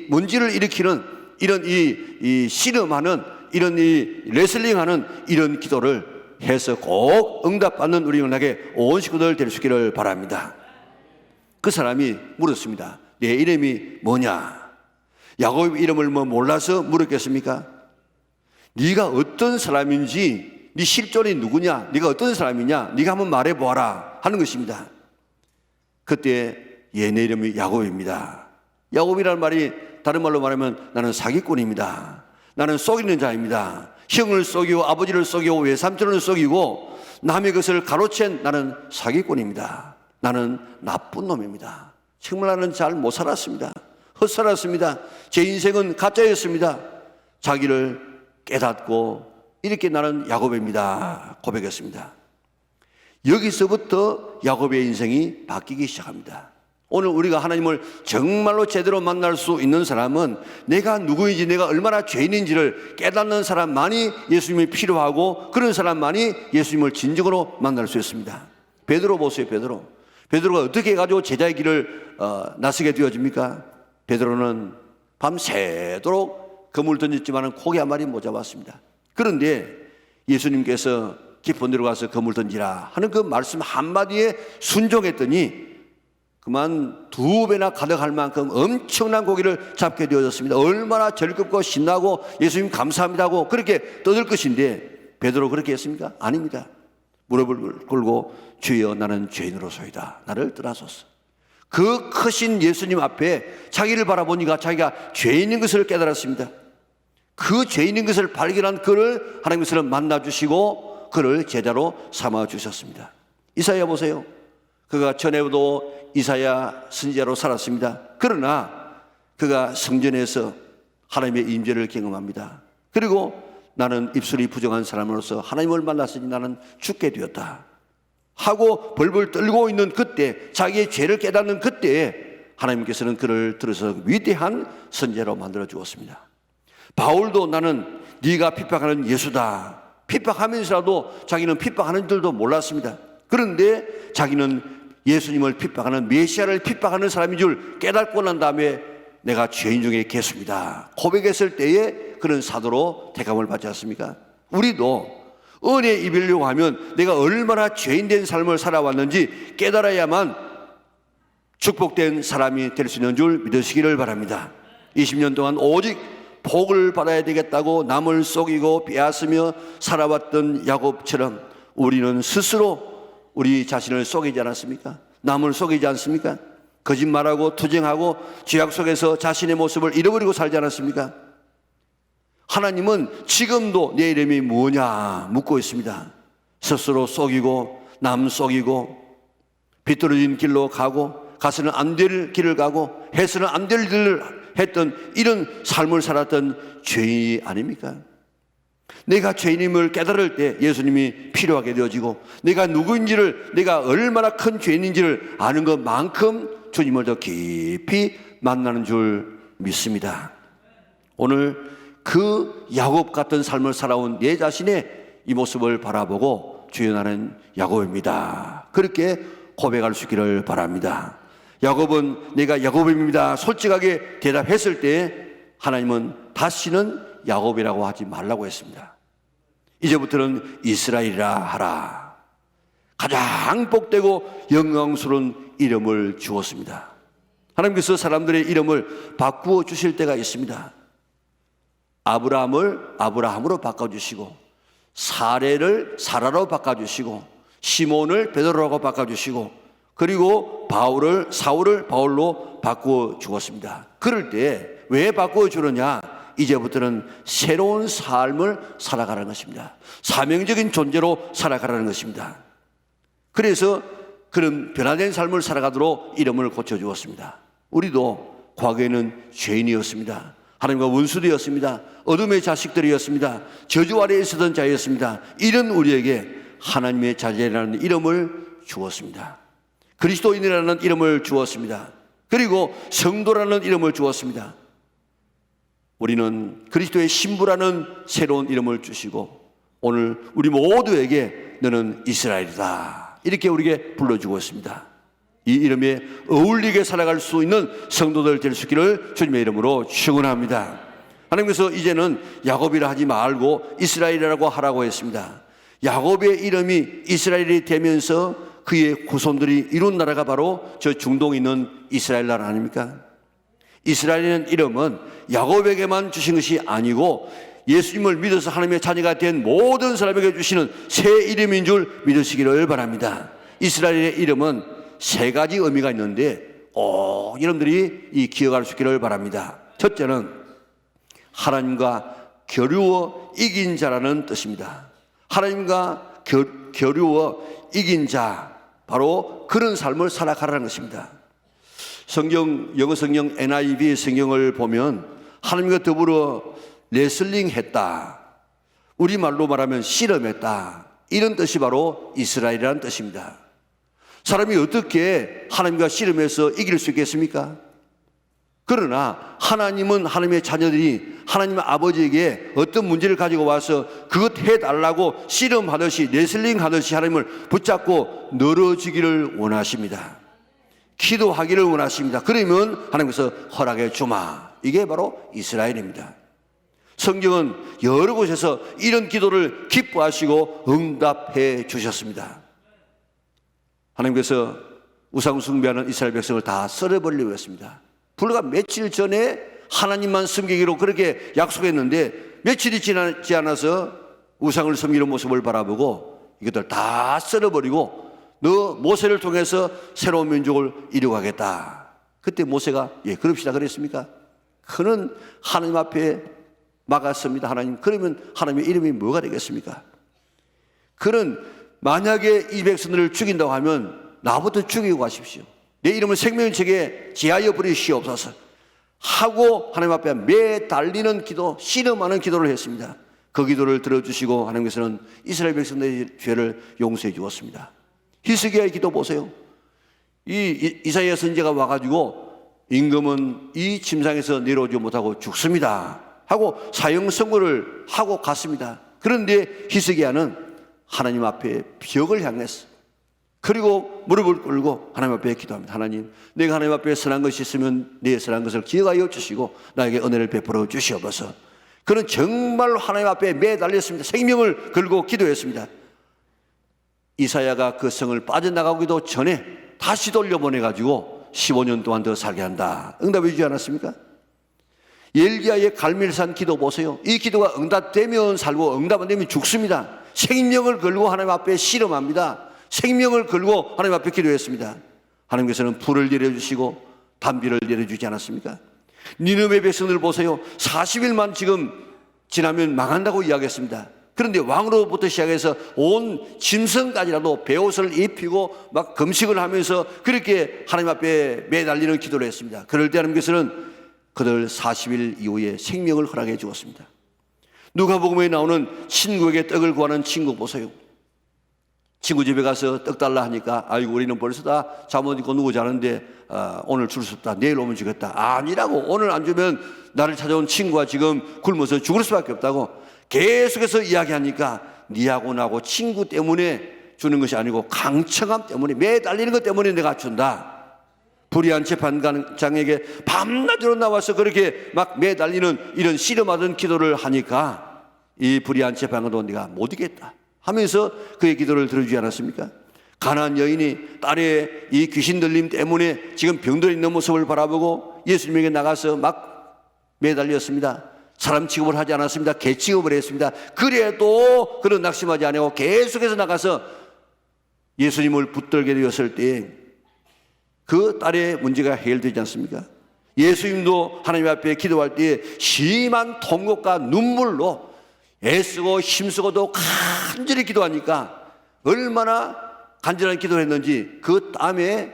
문제를 일으키는 이런 이 씨름하는 이런 이 레슬링하는 이런 기도를 해서 꼭 응답받는 우리 영락의 온 식구들 될 수 있기를 바랍니다. 그 사람이 물었습니다. 내 이름이 뭐냐? 야곱의 이름을 몰라서 물었겠습니까? 네가 어떤 사람인지, 네 실존이 누구냐, 네가 어떤 사람이냐, 네가 한번 말해보아라 하는 것입니다. 그때 내 이름이 야곱입니다. 야곱이라는 말이 다른 말로 말하면 나는 사기꾼입니다. 나는 속이는 자입니다. 형을 속이고 아버지를 속이고 외삼촌을 속이고 남의 것을 가로챈 나는 사기꾼입니다. 나는 나쁜 놈입니다. 정말 나는 잘 못 살았습니다. 헛살았습니다. 제 인생은 가짜였습니다. 자기를 깨닫고 이렇게 나는 야곱입니다 고백했습니다. 여기서부터 야곱의 인생이 바뀌기 시작합니다. 오늘 우리가 하나님을 정말로 제대로 만날 수 있는 사람은 내가 누구인지, 내가 얼마나 죄인인지를 깨닫는 사람만이 예수님이 필요하고 그런 사람만이 예수님을 진정으로 만날 수 있습니다. 베드로 보세요. 베드로가 어떻게 해가지고 제자의 길을 나서게 되어집니까? 베드로는 밤새도록 그물 던졌지만 고기 한 마리 못 잡았습니다. 그런데 예수님께서 깊은 데로 가서 그물 던지라 하는 그 말씀 한마디에 순종했더니 그만 2배나 가득할 만큼 엄청난 고기를 잡게 되어졌습니다. 얼마나 즐겁고 신나고 예수님 감사합니다 하고 그렇게 떠들 것인데 베드로 그렇게 했습니까? 아닙니다. 무릎을 꿇고 주여 나는 죄인으로소이다. 나를 떠나소서. 그 크신 예수님 앞에 자기를 바라보니까 자기가 죄인인 것을 깨달았습니다. 그 죄인인 것을 발견한 그를 하나님께서는 만나주시고 그를 제자로 삼아주셨습니다. 이사야 보세요. 그가 전에도 이사야 선지자로 살았습니다. 그러나 그가 성전에서 하나님의 임재를 경험합니다. 그리고 나는 입술이 부정한 사람으로서 하나님을 만났으니 나는 죽게 되었다 하고 벌벌 떨고 있는 그때, 자기의 죄를 깨닫는 그때에 하나님께서는 그를 들어서 위대한 선지자로 만들어 주었습니다. 바울도 나는 네가 핍박하는 예수다 핍박하면서라도 자기는 핍박하는 줄도 몰랐습니다. 그런데 자기는 예수님을 핍박하는, 메시아를 핍박하는 사람인 줄 깨닫고 난 다음에 내가 죄인 중에 개수입니다 고백했을 때에 그런 사도로 대감을 받지 않습니까? 우리도 은혜 입으려고 하면 내가 얼마나 죄인된 삶을 살아왔는지 깨달아야만 축복된 사람이 될 수 있는 줄 믿으시기를 바랍니다. 20년 동안 오직 복을 받아야 되겠다고 남을 속이고 빼앗으며 살아왔던 야곱처럼 우리는 스스로 우리 자신을 속이지 않았습니까? 남을 속이지 않습니까? 거짓말하고 투정하고 죄악 속에서 자신의 모습을 잃어버리고 살지 않았습니까? 하나님은 지금도 내 이름이 뭐냐 묻고 있습니다. 스스로 속이고 남 속이고 비뚤어진 길로 가고 가서는 안 될 길을 가고 해서는 안 될 일을 했던 이런 삶을 살았던 죄인이 아닙니까? 내가 죄인임을 깨달을 때 예수님이 필요하게 되어지고 내가 누구인지를, 내가 얼마나 큰 죄인인지를 아는 것만큼 주님을 더 깊이 만나는 줄 믿습니다. 오늘 그 야곱 같은 삶을 살아온 내 자신의 이 모습을 바라보고 주여 나는 야곱입니다 그렇게 고백할 수 있기를 바랍니다. 야곱은 내가 야곱입니다 솔직하게 대답했을 때 하나님은 다시는 야곱이라고 하지 말라고 했습니다. 이제부터는 이스라엘이라 하라. 가장 복되고 영광스러운 이름을 주었습니다. 하나님께서 사람들의 이름을 바꾸어 주실 때가 있습니다. 아브라함을 아브라함으로 바꿔주시고 사레를 사라로 바꿔주시고 시몬을 베드로라고 바꿔주시고 그리고 사울을 바울로 바꾸어 주었습니다. 그럴 때 왜 바꾸어 주느냐? 이제부터는 새로운 삶을 살아가라는 것입니다. 사명적인 존재로 살아가라는 것입니다. 그래서 그런 변화된 삶을 살아가도록 이름을 고쳐주었습니다. 우리도 과거에는 죄인이었습니다. 하나님과 원수되었습니다. 어둠의 자식들이었습니다. 저주 아래에 있었던 자였습니다. 이런 우리에게 하나님의 자녀라는 이름을 주었습니다. 그리스도인이라는 이름을 주었습니다. 그리고 성도라는 이름을 주었습니다. 우리는 그리스도의 신부라는 새로운 이름을 주시고 오늘 우리 모두에게 너는 이스라엘이다 이렇게 우리에게 불러주고 있습니다. 이 이름에 어울리게 살아갈 수 있는 성도들 될 수 있기를 주님의 이름으로 축원합니다. 하나님께서 이제는 야곱이라 하지 말고 이스라엘이라고 하라고 했습니다. 야곱의 이름이 이스라엘이 되면서 그의 후손들이 이룬 나라가 바로 저 중동에 있는 이스라엘 나라 아닙니까? 이스라엘이라는 이름은 야곱에게만 주신 것이 아니고 예수님을 믿어서 하나님의 자녀가 된 모든 사람에게 주시는 새 이름인 줄 믿으시기를 바랍니다. 이스라엘의 이름은 세 가지 의미가 있는데 여러분들이 기억할 수 있기를 바랍니다. 첫째는 하나님과 겨루어 이긴 자라는 뜻입니다. 하나님과 겨루어 이긴 자, 바로 그런 삶을 살아가라는 것입니다. 영어 성경 NIV 성경을 보면 하나님과 더불어 레슬링 했다, 우리말로 말하면 씨름했다, 이런 뜻이 바로 이스라엘이라는 뜻입니다. 사람이 어떻게 하나님과 씨름해서 이길 수 있겠습니까? 그러나 하나님은 하나님의 자녀들이 하나님 아버지에게 어떤 문제를 가지고 와서 그것 해달라고 씨름하듯이 레슬링하듯이 하나님을 붙잡고 늘어지기를 원하십니다. 기도하기를 원하십니다. 그러면 하나님께서 허락해 주마. 이게 바로 이스라엘입니다. 성경은 여러 곳에서 이런 기도를 기뻐하시고 응답해 주셨습니다. 하나님께서 우상 숭배하는 이스라엘 백성을 다 썰어버리려고 했습니다. 불과 며칠 전에 하나님만 섬기기로 그렇게 약속했는데 며칠이 지나지 않아서 우상을 섬기는 모습을 바라보고 이것들 다 썰어버리고 너 모세를 통해서 새로운 민족을 이루어가겠다. 그때 모세가 그럽시다 그랬습니까? 그는 하나님 앞에 막았습니다. 하나님, 그러면 하나님의 이름이 뭐가 되겠습니까? 그는 만약에 이 백성들을 죽인다고 하면 나부터 죽이고 가십시오. 내 이름을 생명책에 제하여 버리시옵소서 하고 하나님 앞에 매달리는 기도, 씨름하는 기도를 했습니다. 그 기도를 들어주시고 하나님께서는 이스라엘 백성들의 죄를 용서해 주었습니다. 히스기야의 기도 보세요. 이사야 선지자가 와가지고 임금은 이 침상에서 내려오지 못하고 죽습니다 하고 사형 선고를 하고 갔습니다. 그런데 히스기야는 하나님 앞에 벽을 향했어. 그리고 무릎을 꿇고 하나님 앞에 기도합니다. 하나님, 내가 하나님 앞에 선한 것이 있으면 내 선한 것을 기억하여 주시고 나에게 은혜를 베풀어 주시옵소서. 그는 정말 하나님 앞에 매달렸습니다. 생명을 걸고 기도했습니다. 이사야가 그 성을 빠져나가기도 전에 다시 돌려보내가지고 15년 동안 더 살게 한다. 응답해 주지 않았습니까? 엘기야의 갈멜산 기도 보세요. 이 기도가 응답되면 살고 응답 안 되면 죽습니다. 생명을 걸고 하나님 앞에 씨름합니다. 생명을 걸고 하나님 앞에 기도했습니다. 하나님께서는 불을 내려주시고 단비를 내려주지 않았습니까? 니느웨 백성들 보세요. 40일만 지금 지나면 망한다고 이야기했습니다. 그런데 왕으로부터 시작해서 온 짐승까지라도 베옷을 입히고 막 금식을 하면서 그렇게 하나님 앞에 매달리는 기도를 했습니다. 그럴 때 하나님께서는 그들 40일 이후에 생명을 허락해 주었습니다. 누가복음에 나오는 친구에게 떡을 구하는 친구 보세요. 친구 집에 가서 떡 달라 하니까 아이고 우리는 벌써 다 잠옷 입고 누구 자는데 오늘 줄 수 없다, 내일 오면 주겠다. 아니라고, 오늘 안 주면 나를 찾아온 친구가 지금 굶어서 죽을 수밖에 없다고 계속해서 이야기하니까 니하고 나하고 친구 때문에 주는 것이 아니고 강청함 때문에, 매달리는 것 때문에 내가 준다. 불의한 재판장에게 밤낮으로 나와서 그렇게 막 매달리는 이런 씨름하던 기도를 하니까 이 불의한 재판관도 네가 못 이겼다 하면서 그의 기도를 들어주지 않았습니까? 가나안 여인이 딸의 이 귀신 들림 때문에 지금 병들어 있는 모습을 바라보고 예수님에게 나가서 막 매달렸습니다. 사람 취급을 하지 않았습니다. 개 취급을 했습니다. 그래도 그런 낙심하지 않고 계속해서 나가서 예수님을 붙들게 되었을 때 그 딸의 문제가 해결되지 않습니까? 예수님도 하나님 앞에 기도할 때에 심한 통곡과 눈물로 애쓰고 힘쓰고도 간절히 기도하니까 얼마나 간절한 기도를 했는지 그 땀에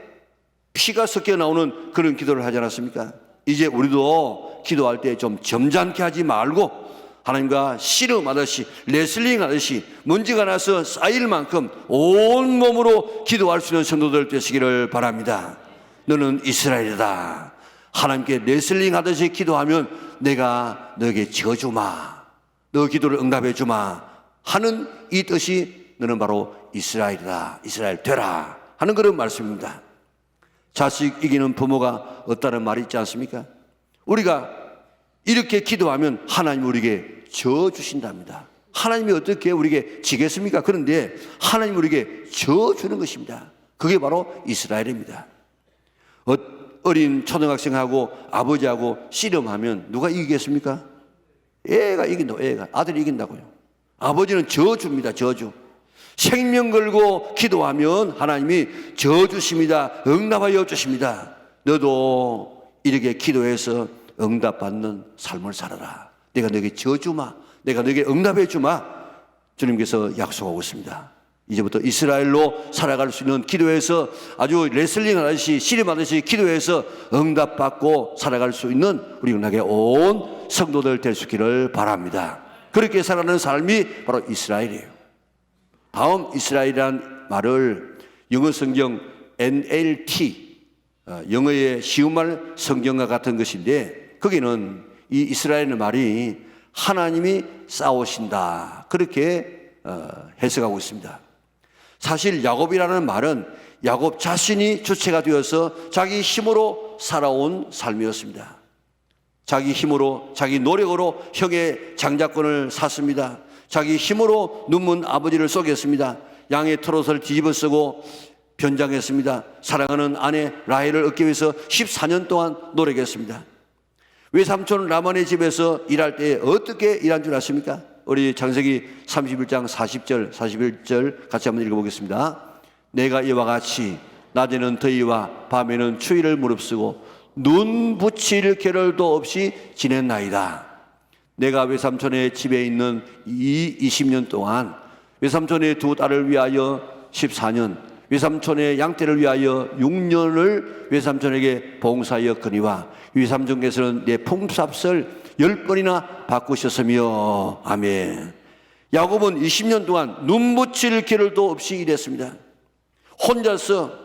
피가 섞여 나오는 그런 기도를 하지 않았습니까? 이제 우리도 기도할 때 좀 점잖게 하지 말고 하나님과 씨름하듯이 레슬링 하듯이 먼지가 나서 쌓일 만큼 온몸으로 기도할 수 있는 성도들 되시기를 바랍니다. 너는 이스라엘이다. 하나님께 레슬링 하듯이 기도하면 내가 너에게 지어주마, 너 기도를 응답해 주마 하는 이 뜻이 너는 바로 이스라엘이다, 이스라엘 되라 하는 그런 말씀입니다. 자식 이기는 부모가 없다는 말이 있지 않습니까? 우리가 이렇게 기도하면 하나님이 우리에게 져 주신답니다. 하나님이 어떻게 우리에게 지겠습니까? 그런데 하나님이 우리에게 져 주는 것입니다. 그게 바로 이스라엘입니다. 어린 초등학생하고 아버지하고 씨름하면 누가 이기겠습니까? 애가 이긴다고. 애가 아들이 이긴다고요. 아버지는 저주입니다. 저주. 생명 걸고 기도하면 하나님이 저주십니다. 응답하여 주십니다. 너도 이렇게 기도해서 응답받는 삶을 살아라. 내가 너에게 저주마, 내가 너에게 응답해 주마. 주님께서 약속하고 있습니다. 이제부터 이스라엘로 살아갈 수 있는 기도에서 아주 레슬링 하듯이 씨름하듯이 기도해서 응답받고 살아갈 수 있는 우리 영락의 온 성도들 될 수 있기를 바랍니다. 그렇게 살아가는 삶이 바로 이스라엘이에요. 다음 이스라엘이라는 말을 영어 성경 NLT, 영어의 쉬운 말 성경과 같은 것인데 거기는 이 이스라엘의 말이 하나님이 싸우신다 그렇게 해석하고 있습니다. 사실 야곱이라는 말은 야곱 자신이 주체가 되어서 자기 힘으로 살아온 삶이었습니다. 자기 힘으로 자기 노력으로 형의 장자권을 샀습니다. 자기 힘으로 눈먼 아버지를 속였습니다. 양의 털옷을 뒤집어 쓰고 변장했습니다. 사랑하는 아내 라헬을 얻기 위해서 14년 동안 노력했습니다. 외삼촌 라반의 집에서 일할 때 어떻게 일한 줄 아십니까? 우리 창세기 31장 40절 41절 같이 한번 읽어보겠습니다. 내가 이와 같이 낮에는 더위와 밤에는 추위를 무릅쓰고 눈 붙일 겨를도 없이 지냈나이다. 내가 외삼촌의 집에 있는 이 20년 동안 외삼촌의 두 딸을 위하여 14년, 외삼촌의 양떼를 위하여 6년을 외삼촌에게 봉사하였거니와 외삼촌께서는 내 품삯을 10번이나 바꾸셨으며 아멘. 야곱은 20년 동안 눈 붙일 겨를도 없이 일했습니다. 혼자서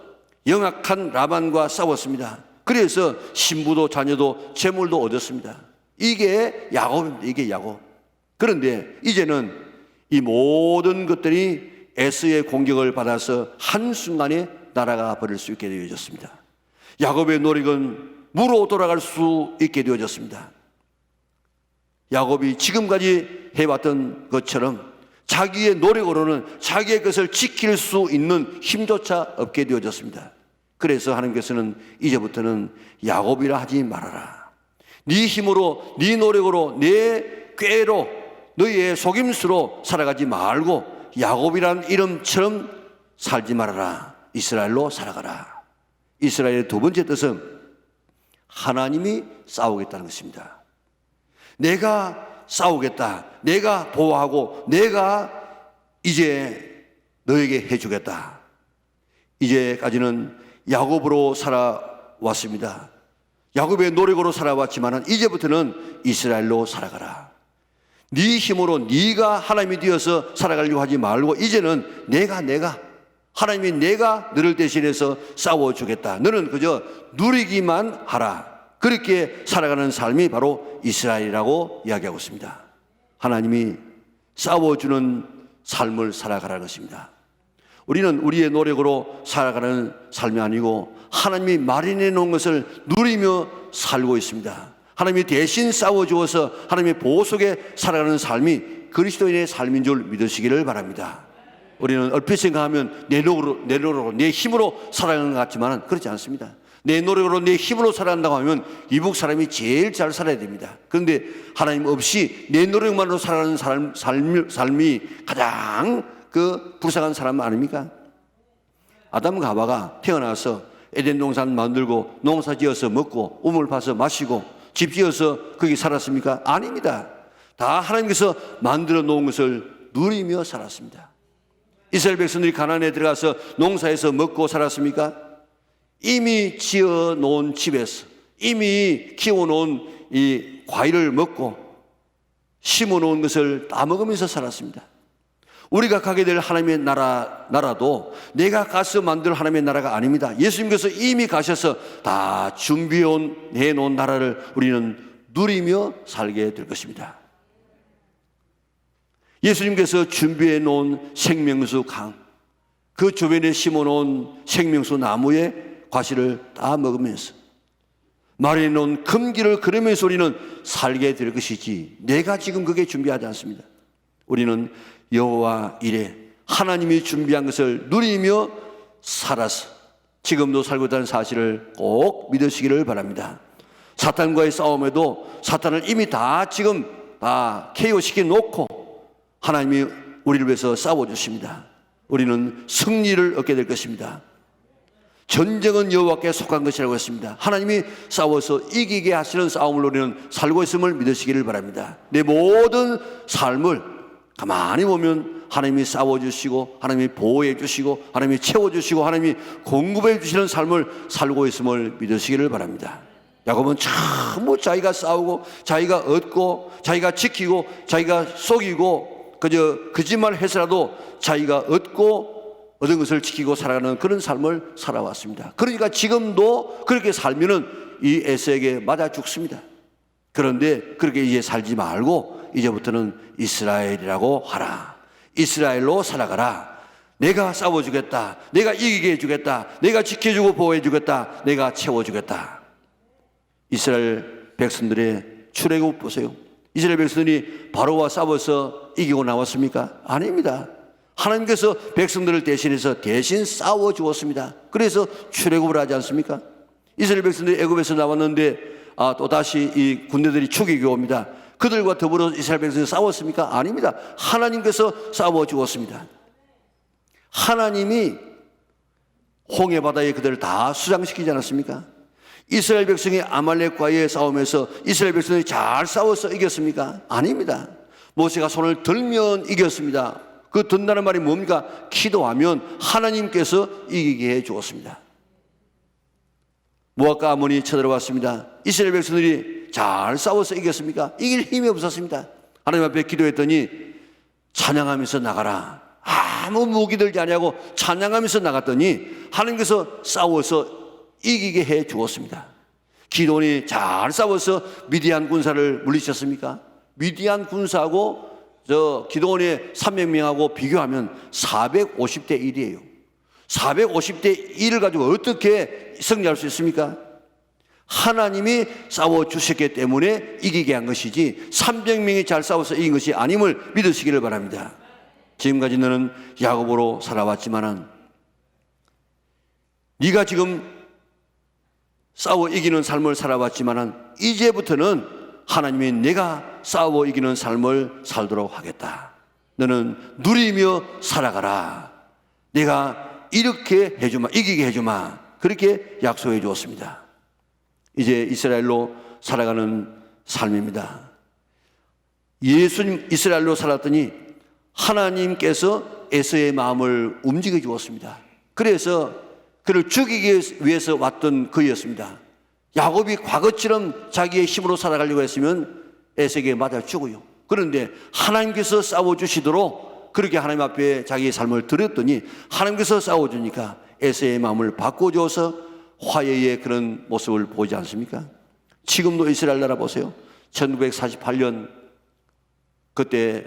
영악한 라반과 싸웠습니다. 그래서 신부도 자녀도 재물도 얻었습니다. 이게 야곱입니다. 이게 야곱. 그런데 이제는 이 모든 것들이 에서의 공격을 받아서 한순간에 날아가 버릴 수 있게 되어졌습니다. 야곱의 노력은 무로 돌아갈 수 있게 되어졌습니다. 야곱이 지금까지 해왔던 것처럼 자기의 노력으로는 자기의 것을 지킬 수 있는 힘조차 없게 되어졌습니다. 그래서 하나님께서는 이제부터는 야곱이라 하지 말아라. 네 힘으로 네 노력으로 내 꾀로 너희의 속임수로 살아가지 말고 야곱이란 이름처럼 살지 말아라. 이스라엘로 살아가라. 이스라엘의 두 번째 뜻은 하나님이 싸우겠다는 것입니다. 내가 싸우겠다. 내가 보호하고 내가 이제 너에게 해주겠다. 이제까지는 야곱으로 살아왔습니다. 야곱의 노력으로 살아왔지만 이제부터는 이스라엘로 살아가라. 네 힘으로 네가 하나님이 되어서 살아가려고 하지 말고 이제는 내가 하나님이 내가 너를 대신해서 싸워주겠다. 너는 그저 누리기만 하라. 그렇게 살아가는 삶이 바로 이스라엘이라고 이야기하고 있습니다. 하나님이 싸워주는 삶을 살아가라는 것입니다. 우리는 우리의 노력으로 살아가는 삶이 아니고 하나님이 마련해 놓은 것을 누리며 살고 있습니다. 하나님이 대신 싸워주어서 하나님의 보호 속에 살아가는 삶이 그리스도인의 삶인 줄 믿으시기를 바랍니다. 우리는 얼핏 생각하면 내 노력으로 내 힘으로 살아가는 것 같지만 그렇지 않습니다. 내 노력으로 내 힘으로 살아간다고 하면 이북 사람이 제일 잘 살아야 됩니다. 그런데 하나님 없이 내 노력만으로 살아가는 삶이 가장 불쌍한 사람 아닙니까? 아담과 하와가 태어나서 에덴 동산 만들고 농사 지어서 먹고 우물 파서 마시고 집 지어서 거기 살았습니까? 아닙니다. 다 하나님께서 만들어 놓은 것을 누리며 살았습니다. 이스라엘 백성들이 가나안에 들어가서 농사에서 먹고 살았습니까? 이미 지어 놓은 집에서 이미 키워 놓은 이 과일을 먹고 심어 놓은 것을 다 먹으면서 살았습니다. 우리가 가게 될 하나님의 나라도 내가 가서 만들 하나님의 나라가 아닙니다. 예수님께서 이미 가셔서 다 준비해 놓은 나라를 우리는 누리며 살게 될 것입니다. 예수님께서 준비해 놓은 생명수 강, 그 주변에 심어 놓은 생명수 나무의 과실을 다 먹으면서 마련해 놓은 금기를 걸으면서 우리는 살게 될 것이지, 내가 지금 그게 준비하지 않습니다. 우리는 여호와 이레 하나님이 준비한 것을 누리며 살아서 지금도 살고 있다는 사실을 꼭 믿으시기를 바랍니다. 사탄과의 싸움에도 사탄을 이미 다 지금 다 KO시켜 놓고 하나님이 우리를 위해서 싸워주십니다. 우리는 승리를 얻게 될 것입니다. 전쟁은 여호와께 속한 것이라고 했습니다. 하나님이 싸워서 이기게 하시는 싸움을 우리는 살고 있음을 믿으시기를 바랍니다. 내 모든 삶을 가만히 보면 하나님이 싸워주시고 하나님이 보호해주시고 하나님이 채워주시고 하나님이 공급해주시는 삶을 살고 있음을 믿으시기를 바랍니다. 야곱은 전부 자기가 싸우고 자기가 얻고 자기가 지키고 자기가 속이고 그저 거짓말 해서라도 자기가 얻고 얻은 것을 지키고 살아가는 그런 삶을 살아왔습니다. 그러니까 지금도 그렇게 살면은 이 에서에게 맞아 죽습니다. 그런데 그렇게 이제 살지 말고 이제부터는 이스라엘이라고 하라. 이스라엘로 살아가라. 내가 싸워주겠다. 내가 이기게 해주겠다. 내가 지켜주고 보호해주겠다. 내가 채워주겠다. 이스라엘 백성들의 출애굽 보세요. 이스라엘 백성들이 바로와 싸워서 이기고 나왔습니까? 아닙니다. 하나님께서 백성들을 대신해서 대신 싸워주었습니다. 그래서 출애굽을 하지 않습니까? 이스라엘 백성들이 애굽에서 나왔는데 또다시 이 군대들이 추격이 옵니다. 그들과 더불어 이스라엘 백성이 싸웠습니까? 아닙니다. 하나님께서 싸워주었습니다. 하나님이 홍해바다에 그들을 다 수장시키지 않았습니까? 이스라엘 백성이 아말렉과의 싸움에서 이스라엘 백성이 잘 싸워서 이겼습니까? 아닙니다. 모세가 손을 들면 이겼습니다. 그 든다는 말이 뭡니까? 기도하면 하나님께서 이기게 해 주었습니다. 모압과 아몬이 쳐들어왔습니다. 이스라엘 백성들이 잘 싸워서 이겼습니까? 이길 힘이 없었습니다. 하나님 앞에 기도했더니 찬양하면서 나가라. 아무 무기 들지 아니하고 찬양하면서 나갔더니 하나님께서 싸워서 이기게 해 주었습니다. 기도원이 잘 싸워서 미디안 군사를 물리쳤습니까? 미디안 군사하고 기도원의 300명하고 비교하면 450대 1이에요. 450대 1을 가지고 어떻게 승리할 수 있습니까? 하나님이 싸워주셨기 때문에 이기게 한 것이지 300명이 잘 싸워서 이긴 것이 아님을 믿으시기를 바랍니다. 지금까지 너는 야곱으로 살아왔지만은 네가 지금 싸워 이기는 삶을 살아왔지만은 이제부터는 하나님이 내가 싸워 이기는 삶을 살도록 하겠다. 너는 누리며 살아가라. 내가 이렇게 해주마, 이기게 해주마. 그렇게 약속해 주었습니다. 이제 이스라엘로 살아가는 삶입니다. 예수님 이스라엘로 살았더니 하나님께서 에서의 마음을 움직여 주었습니다. 그래서 그를 죽이기 위해서 왔던 그였습니다. 야곱이 과거처럼 자기의 힘으로 살아가려고 했으면 에서에게 맞아 죽어요. 그런데 하나님께서 싸워주시도록 그렇게 하나님 앞에 자기의 삶을 드렸더니 하나님께서 싸워주니까 에서의 마음을 바꿔줘서 화해의 그런 모습을 보지 않습니까? 지금도 이스라엘 나라 보세요. 1948년 그때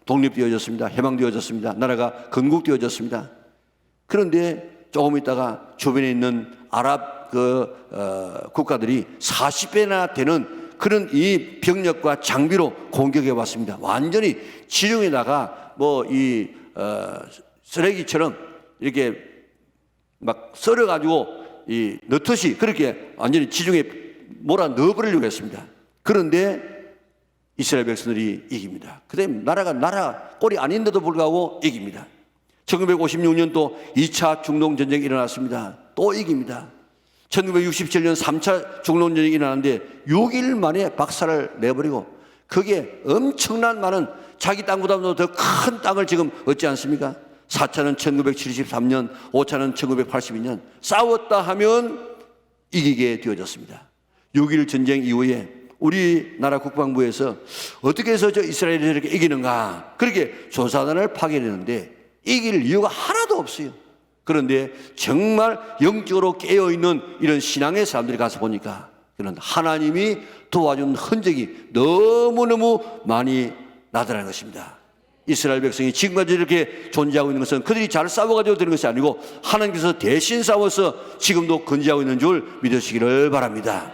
독립되어졌습니다. 해방되어졌습니다. 나라가 건국되어졌습니다. 그런데 조금 있다가 주변에 있는 아랍 국가들이 40배나 되는 그런 이 병력과 장비로 공격해 왔습니다. 완전히 지중해다가 쓰레기처럼 이렇게 막 썰어가지고 이 넣듯이 그렇게 완전히 지중해 몰아 넣어버리려고 했습니다. 그런데 이스라엘 백성들이 이깁니다. 그다음에 나라 꼴이 아닌데도 불구하고 이깁니다. 1956년 또 2차 중동전쟁이 일어났습니다. 또 이깁니다. 1967년 3차 중동전쟁이 일어났는데 6일 만에 박살을 내버리고 그게 엄청난 많은 자기 땅보다도 더 큰 땅을 지금 얻지 않습니까? 4차는 1973년, 5차는 1982년 싸웠다 하면 이기게 되어졌습니다. 6.1 전쟁 이후에 우리나라 국방부에서 어떻게 해서 저 이스라엘이 이렇게 이기는가 그렇게 조사단을 파견했는데 이길 이유가 하나도 없어요. 그런데 정말 영적으로 깨어있는 이런 신앙의 사람들이 가서 보니까 그런 하나님이 도와준 흔적이 너무너무 많이 나타나는 것입니다. 이스라엘 백성이 지금까지 이렇게 존재하고 있는 것은 그들이 잘 싸워가지고 되는 것이 아니고 하나님께서 대신 싸워서 지금도 건재하고 있는 줄 믿으시기를 바랍니다.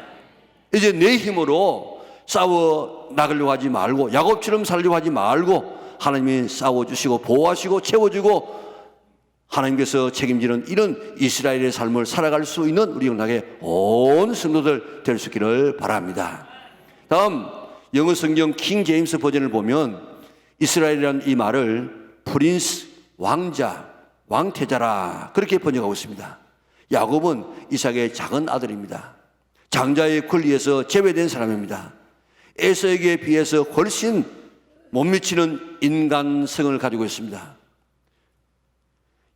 이제 내 힘으로 싸워 나가려고 하지 말고 야곱처럼 살려고 하지 말고 하나님이 싸워주시고 보호하시고 채워주고 하나님께서 책임지는 이런 이스라엘의 삶을 살아갈 수 있는 우리 영락의 온 성도들 될 수 있기를 바랍니다. 다음 영어 성경 킹 제임스 버전을 보면 이스라엘이라는 이 말을 프린스, 왕자, 왕태자라 그렇게 번역하고 있습니다. 야곱은 이삭의 작은 아들입니다. 장자의 권리에서 제외된 사람입니다. 에서에게 비해서 훨씬 못 미치는 인간성을 가지고 있습니다.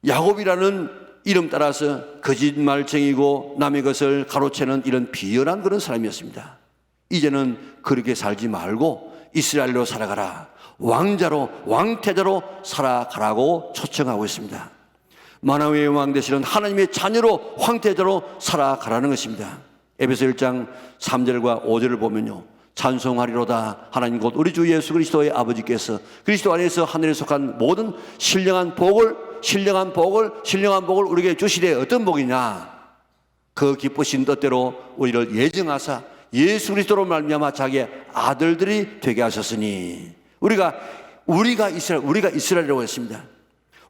야곱이라는 이름 따라서 거짓말쟁이고 남의 것을 가로채는 이런 비열한 그런 사람이었습니다. 이제는 그렇게 살지 말고 이스라엘로 살아가라. 왕자로 왕태자로 살아가라고 초청하고 있습니다. 만왕의 왕 되시는 하나님의 자녀로 황태자로 살아가라는 것입니다. 에베소 1장 3절과 5절을 보면요, 찬송하리로다 하나님 곧 우리 주 예수 그리스도의 아버지께서 그리스도 안에서 하늘에 속한 모든 신령한 복을 우리에게 주시되 어떤 복이냐, 그 기쁘신 뜻대로 우리를 예정하사 예수 그리스도로 말미암아 자기의 아들들이 되게 하셨으니 우리가 이스라엘이라고 했습니다.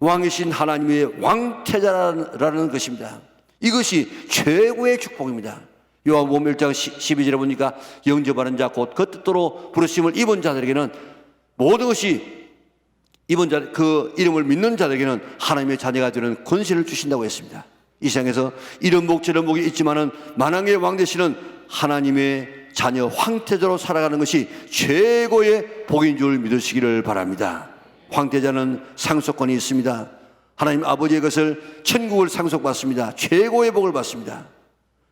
왕이신 하나님의 왕태자라는 것입니다. 이것이 최고의 축복입니다. 요한복음 1장 12절에 보니까 영접하는 자 곧 그 뜻대로 부르심을 입은 자들에게는 모든 것이 입은 자, 그 이름을 믿는 자들에게는 하나님의 자녀가 되는 권세를 주신다고 했습니다. 이 세상에서 이런 복 저런 복이 있지만은 만왕의 왕 되시는 하나님의 자녀 황태자로 살아가는 것이 최고의 복인 줄 믿으시기를 바랍니다. 황태자는 상속권이 있습니다. 하나님 아버지의 것을 천국을 상속받습니다. 최고의 복을 받습니다.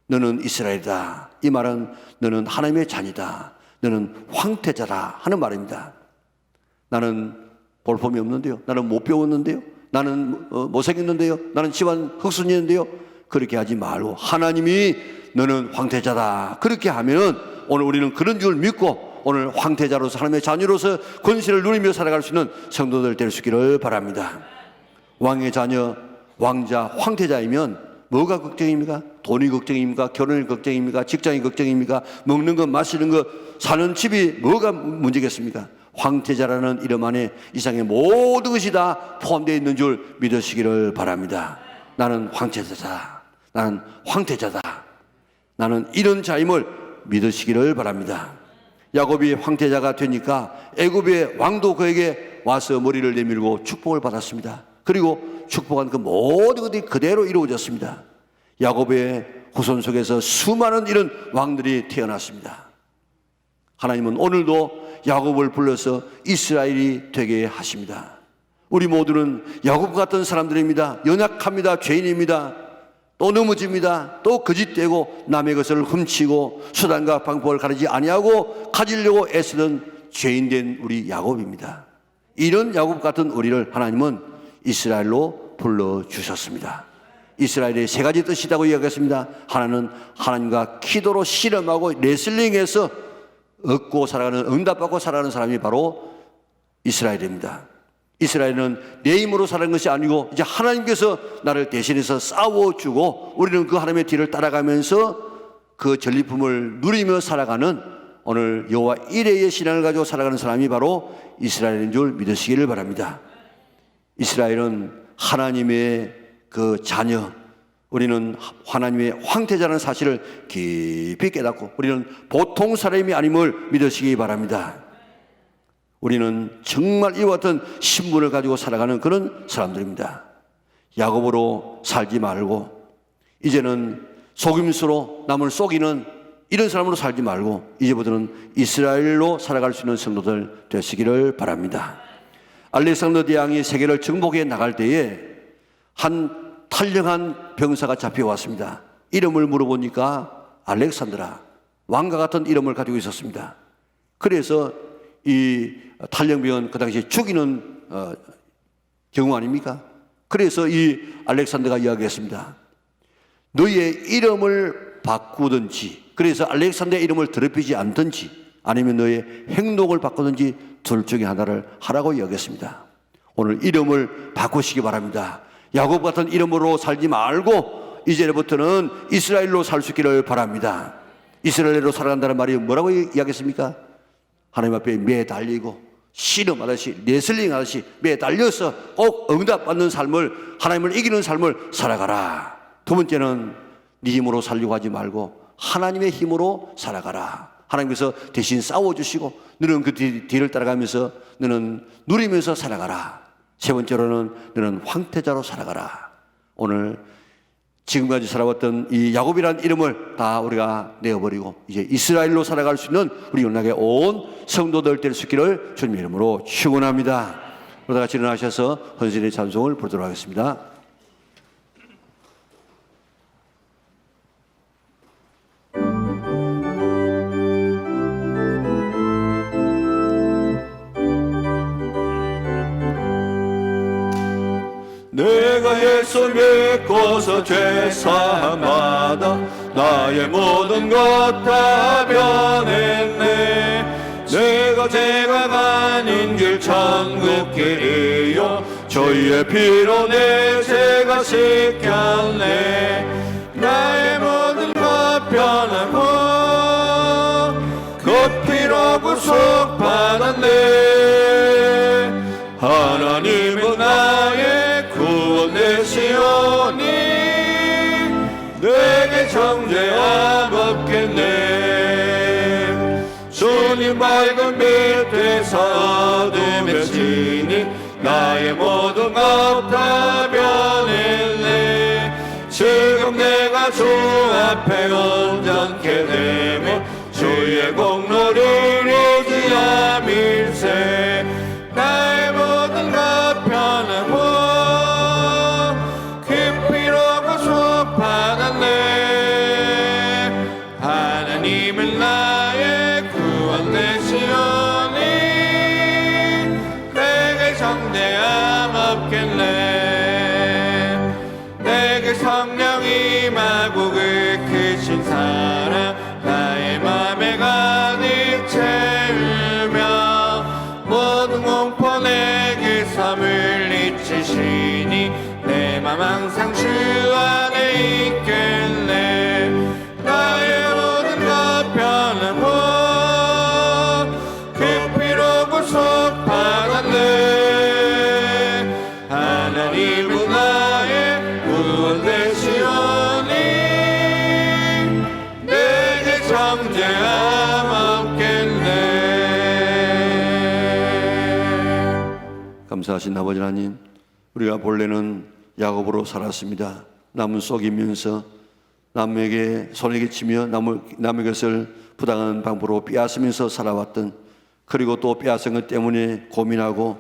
너는 이스라엘이다. 이 말은 너는 하나님의 자녀다. 너는 황태자다 하는 말입니다. 나는 볼품이 없는데요. 나는 못 배웠는데요. 나는 못생겼는데요. 나는 집안 흑순이었는데요. 그렇게 하지 말고 하나님이 너는 황태자다. 그렇게 하면은 오늘 우리는 그런 줄 믿고 오늘 황태자로서 하나님의 자녀로서 권세를 누리며 살아갈 수 있는 성도들 될 수 있기를 바랍니다. 왕의 자녀, 왕자, 황태자이면 뭐가 걱정입니까? 돈이 걱정입니까? 결혼이 걱정입니까? 직장이 걱정입니까? 먹는 것, 마시는 것, 사는 집이 뭐가 문제겠습니까? 황태자라는 이름 안에 이상의 모든 것이 다 포함되어 있는 줄 믿으시기를 바랍니다. 나는 황태자다. 나는 황태자다. 나는 이런 자임을 믿으시기를 바랍니다. 야곱이 황태자가 되니까 애굽의 왕도 그에게 와서 머리를 내밀고 축복을 받았습니다. 그리고 축복한 그 모든 것들이 그대로 이루어졌습니다. 야곱의 후손 속에서 수많은 이런 왕들이 태어났습니다. 하나님은 오늘도 야곱을 불러서 이스라엘이 되게 하십니다. 우리 모두는 야곱 같은 사람들입니다. 연약합니다. 죄인입니다. 또 넘어집니다. 또 거짓되고 남의 것을 훔치고 수단과 방법을 가리지 아니하고 가지려고 애쓰는 죄인된 우리 야곱입니다. 이런 야곱 같은 우리를 하나님은 이스라엘로 불러주셨습니다. 이스라엘의 세 가지 뜻이 있다고 이야기했습니다. 하나는 하나님과 기도로 실험하고 레슬링해서 얻고 살아가는, 응답받고 살아가는 사람이 바로 이스라엘입니다. 이스라엘은 내 힘으로 살아가는 것이 아니고 이제 하나님께서 나를 대신해서 싸워주고 우리는 그 하나님의 뒤를 따라가면서 그 전리품을 누리며 살아가는 오늘 여호와 이레의 신앙을 가지고 살아가는 사람이 바로 이스라엘인 줄 믿으시기를 바랍니다. 이스라엘은 하나님의 그 자녀, 우리는 하나님의 황태자라는 사실을 깊이 깨닫고 우리는 보통 사람이 아님을 믿으시기 바랍니다. 우리는 정말 이와 같은 신분을 가지고 살아가는 그런 사람들입니다. 야곱으로 살지 말고 이제는 속임수로 남을 속이는 이런 사람으로 살지 말고 이제부터는 이스라엘로 살아갈 수 있는 성도들 되시기를 바랍니다. 알렉산더 대왕이 세계를 정복해 나갈 때에 한 탈령한 병사가 잡혀왔습니다. 이름을 물어보니까 알렉산드라, 왕과 같은 이름을 가지고 있었습니다. 그래서 이 탈령병은 그 당시에 죽이는 경우 아닙니까? 그래서 이 알렉산더가 이야기했습니다. 너희의 이름을 바꾸든지, 그래서 알렉산더의 이름을 더럽히지 않든지, 아니면 너의 행동을 바꾸든지 둘 중에 하나를 하라고 이야기했습니다. 오늘 이름을 바꾸시기 바랍니다. 야곱 같은 이름으로 살지 말고 이제부터는 이스라엘로 살 수 있기를 바랍니다. 이스라엘로 살아간다는 말이 뭐라고 이야기했습니까? 하나님 앞에 매달리고 씨름하듯이, 레슬링 하듯이 매달려서 꼭 응답받는 삶을, 하나님을 이기는 삶을 살아가라. 두 번째는 네 힘으로 살려고 하지 말고 하나님의 힘으로 살아가라. 하나님께서 대신 싸워주시고 너는 그 뒤를 따라가면서 너는 누리면서 살아가라. 세 번째로는 너는 황태자로 살아가라. 오늘 지금까지 살아왔던 이 야곱이라는 이름을 다 우리가 내어버리고 이제 이스라엘로 살아갈 수 있는 우리 연락의 온 성도들 될 수 있기를 주님 이름으로 축원합니다. 그러다 같이 일어나셔서 헌신의 찬송을 부르도록 하겠습니다. 내가 예수 믿고서 죄사함받아 나의 모든 것 다 변했네. 내가 죄가 아닌 길 천국 길이요 주의 피로 내 죄가 씻겼네. 나의 모든 것 변하고 그 피로 구속받았네. 하나님은 나의 구원 되시오니 내게 정죄함 없겠네. 주님 밝은 빛 되사 어둠에 지니 나의 모든 것 다 변했네. 지금 내가 주 앞에 온전케 되면 주의 공로를 이루지야 밀세. 나의 모든 것 변하고 그 피로 구속받았네. 하나님은 나의 구원 되시오니 내게 정죄함 없겠네. 내게 성령 임하고 그 크신 사랑 나의 맘에 가득 채우며 모든 공포 내게 섬을 잊히시니 내 맘 항상 주 안에 있겠네. 나의 모든 것 변하고 그 피로 구속받았네. 하나님은 나의 구원 되시오니 내게 정죄함 없겠네. 감사하신 아버지 하나님, 우리가 본래는 야곱으로 살았습니다. 남은 속이면서 남에게 손에 치며 남의 것을 부당한 방법으로 빼앗으면서 살아왔던, 그리고 또 빼앗은 것 때문에 고민하고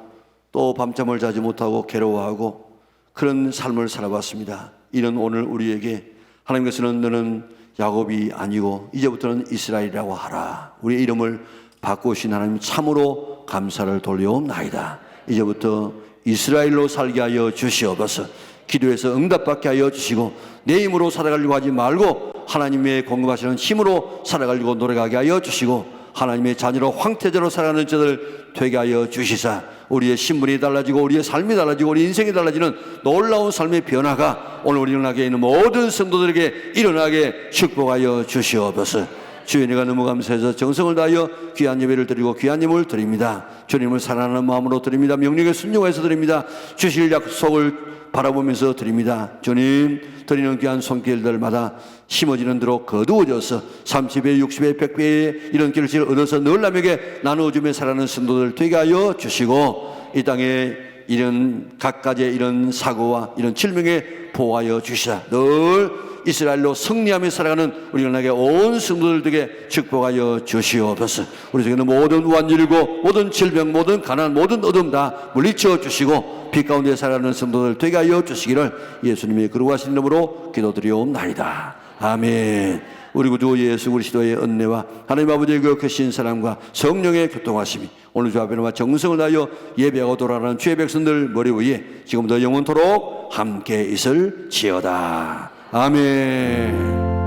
또 밤잠을 자지 못하고 괴로워하고 그런 삶을 살아왔습니다. 이는 오늘 우리에게 하나님께서는 너는 야곱이 아니고 이제부터는 이스라엘이라고 하라. 우리의 이름을 바꾸신 하나님 참으로 감사를 돌려옵나이다. 이제부터 이스라엘로 살게 하여 주시옵소서. 기도해서 응답받게 하여 주시고 내 힘으로 살아가려고 하지 말고 하나님의 공급하시는 힘으로 살아가려고 노력하게 하여 주시고 하나님의 자녀로 황태자로 살아가는 자들 되게 하여 주시사 우리의 신분이 달라지고 우리의 삶이 달라지고 우리 인생이 달라지는 놀라운 삶의 변화가 오늘 우리 일어나게 있는 모든 성도들에게 일어나게 축복하여 주시옵소서. 주의 은혜가 너무 감사해서 정성을 다하여 귀한 예배를 드리고 귀한 예물을 드립니다. 주님을 사랑하는 마음으로 드립니다. 명령에 순종해서 드립니다. 주실 약속을 바라보면서 드립니다. 주님, 드리는 귀한 손길들마다 심어지는 대로 거두어져서 30배, 60배, 100배의 이런 길을 얻어서 늘 남에게 나누어주며 살아가는 성도들 되게 하여 주시고 이 땅에 이런 각가지의 이런 사고와 이런 질병에 보호하여 주시사 늘 이스라엘로 승리하며 살아가는 우리 연락의 온 성도들에게 축복하여 주시옵소서. 우리 중에는 모든 우환일고 모든 질병 모든 가난 모든 어둠 다 물리쳐 주시고 빛 가운데 살아가는 성도들 되게 하여 주시기를 예수님의 거룩하신 이름으로 기도드리옵나이다. 아멘. 우리 구주 예수 그리스도의 은혜와 하나님 아버지의 그 크신 사랑과 성령의 교통하심이 오늘 주 앞에와 정성을 다하여 예배하고 돌아가는 주의 백성들 머리 위에 지금부터 영원토록 함께 있을지어다. 아멘.